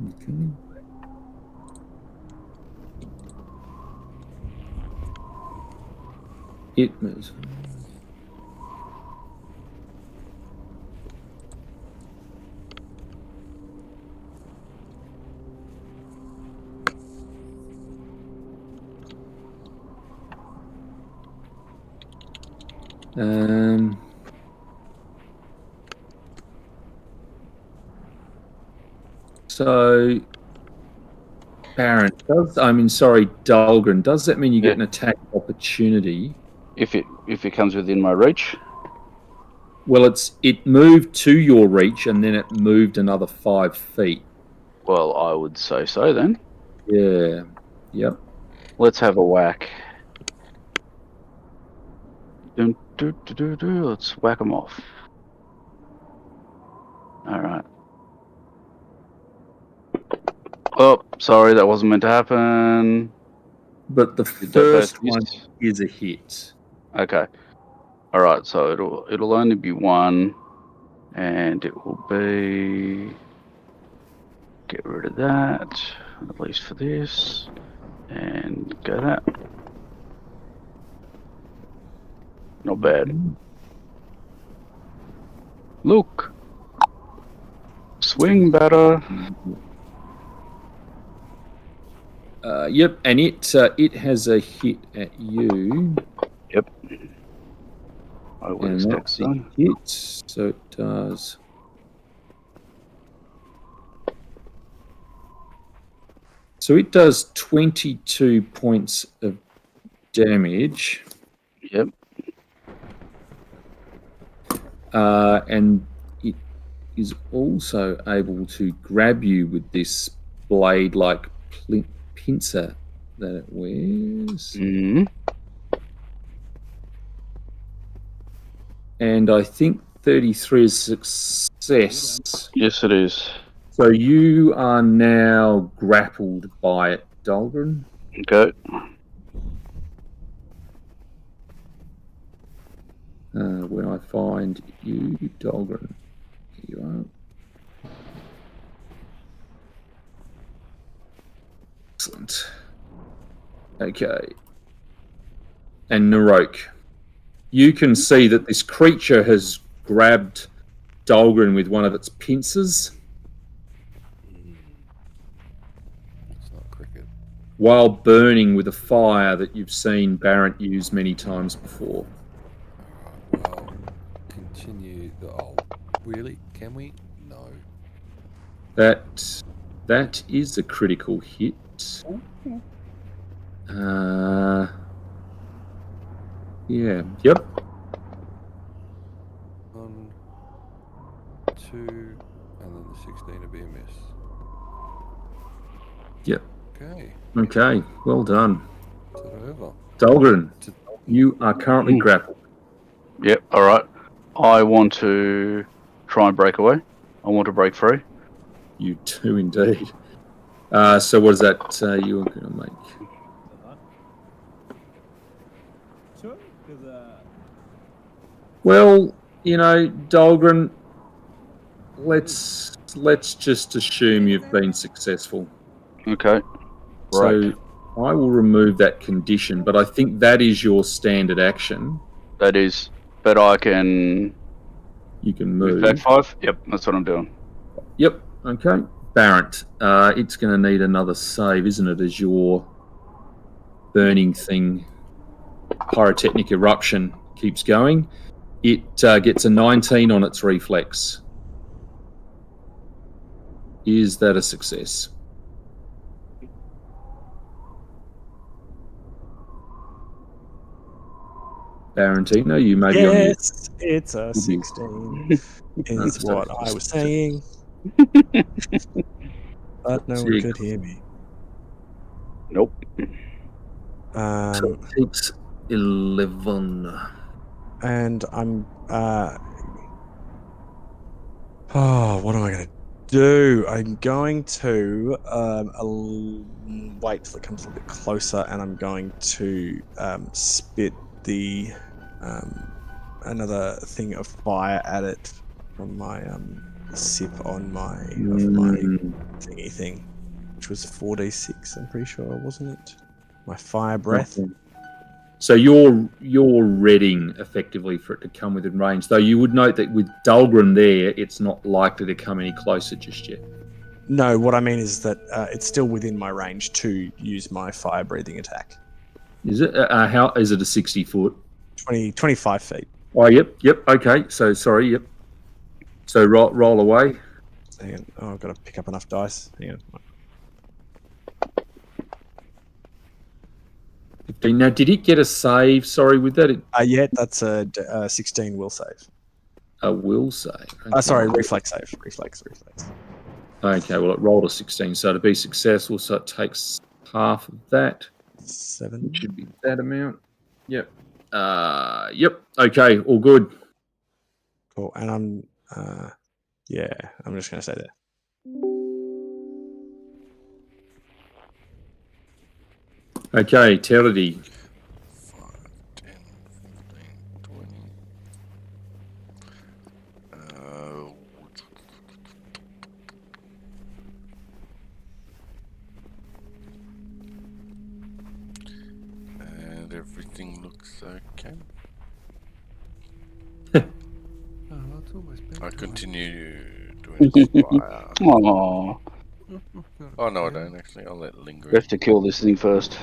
Okay. It moves. So, Baron, Dahlgren, does that mean you get an attack opportunity? If it comes within my reach. Well, it moved to your reach and then it moved another 5 feet. Well, I would say so then. Yeah. Yep. Let's have a whack. Let's whack them off. Alright. Oh, sorry, that wasn't meant to happen. But the Did they both first one miss? is a hit. Okay. Alright, so it'll only be one, and it will be... Get rid of that, at least for this, and go that. Not bad. Look! Swing batter. Yep, and it has a hit at you. Yep. Oh, And where's that's a Dexter? hit, so it does. So it does 22 points of damage. Yep. And it is also able to grab you with this blade-like pincer that it wears. Mm-hmm. And I think 33 is success. Yes, it is. So you are now grappled by it, Dahlgren. Okay. Where I find you, Dahlgren. Here you are. Excellent. Okay. And Narok. You can see that this creature has grabbed Dahlgren with one of its pincers It's not cricket. while burning with a fire that you've seen Barrett use many times before. Well, continue the. Oh, really? Can we? No. That is a critical hit. Yeah. Yep. 1, 2, and then the 16 would be a miss. Yep. Okay. Okay. Well done, Is that over? Dahlgren. You are currently grappled. Yep. All right. I want to try and break away. I want to break free. You do indeed. So what is that you are going to make? Sure. Well, you know, Dahlgren, let's just assume you've been successful. Okay. So I will remove that condition, but I think that is your standard action. That is. But I can. You can With move. that 5? Yep. That's what I'm doing. Yep. Okay. Barrett, it's going to need another save, isn't it, as your burning thing, pyrotechnic eruption, keeps going. It gets a 19 on its reflex. Is that a success? Barentino, you may be on mute. Yes, it's a 16. Is what I was saying. But no one could hear me. Nope. So it takes 11. And I'm what am I going to do? I'm going to wait till it comes a little bit closer, and I'm going to spit the another thing of fire at it from my sip on my thingy thing, which was 4d6. I'm pretty sure, wasn't it? My fire breath. So you're readying effectively for it to come within range. Though you would note that with Dahlgren there, it's not likely to come any closer just yet. No, what I mean is that it's still within my range to use my fire breathing attack. Is it? How is it? A 60 foot? 25 feet. Oh, yep. Okay. So sorry. Yep. So roll away. Hang on. Oh, I've got to pick up enough dice. Hang on. 15. Now, did it get a save? Sorry, with that. Yeah, that's a 16 will save. A will save. Okay. Sorry, reflex save. Reflex. Okay, well, it rolled a 16, so to be successful, so it takes half of that. 7. It should be that amount. Yep. Yep. Okay, all good. Cool. And I'm just going to say that. Okay, Terity. 5, 10, 15, 20. And everything looks okay. Oh, it's almost I continue to inspire. Oh, Oh no, I don't actually. I'll let it linger. we have to kill this thing first.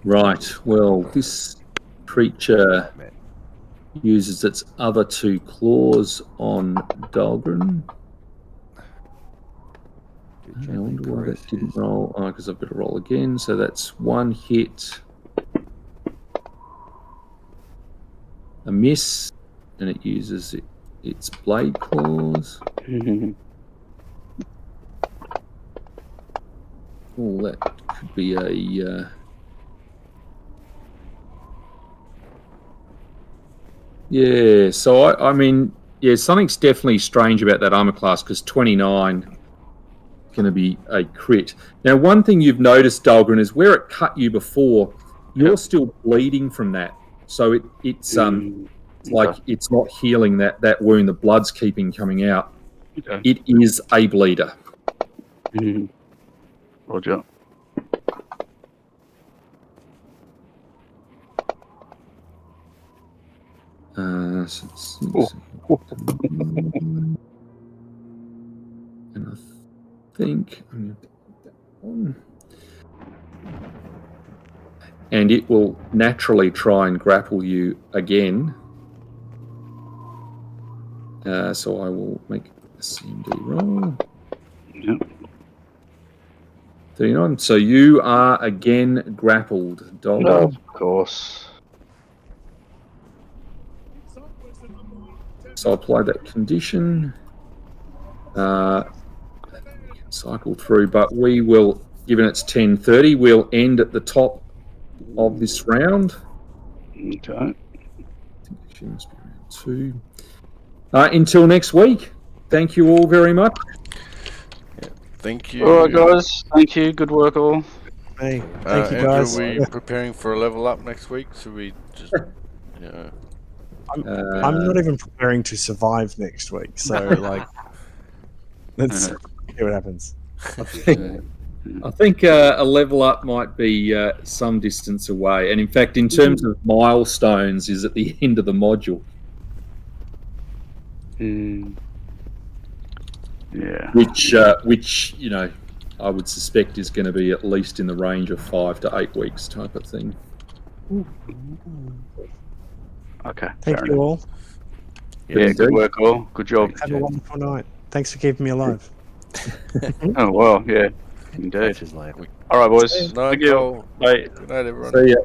Right. Well, this creature uses its other 2 claws on Dahlgren. I wonder why that didn't roll. Oh, because I've got to roll again. So that's 1 hit, a miss, and it uses its blade claws. Oh, that could be a. Yeah, so I mean, yeah, something's definitely strange about that armor class because 29 is going to be a crit. Now, one thing you've noticed, Dahlgren, is where it cut you before, you're still bleeding from that. So it's like it's not healing that wound. The blood's keeping coming out. Okay. It is a bleeder. Roger. And I think I'm going to put that on. And it will naturally try and grapple you again. So I will make a CMD roll. Yep. 39. So you are again grappled, dog. No, of course. So I'll apply that condition. Cycle through, but we will, given it's 10:30, we'll end at the top of this round. Okay. I think she must be round 2. Until next week, thank you all very much. Thank you. All right, guys. Thank you. Good work, all. Hey, thank you Andrew, guys. are we preparing for a level up next week? Should we just, I'm not even preparing to survive next week, so like, let's see what happens. I think a level up might be some distance away, and in fact, in terms of milestones, is at the end of the module. Yeah. Which you know, I would suspect is going to be at least in the range of 5 to 8 weeks type of thing. Okay. Thank you all. Yeah, good work, all. Good job. Have a wonderful night. Thanks for keeping me alive. Oh, well, yeah. Indeed. All right, boys. no, Thank you. Joel. Bye. Good night, everyone. See ya.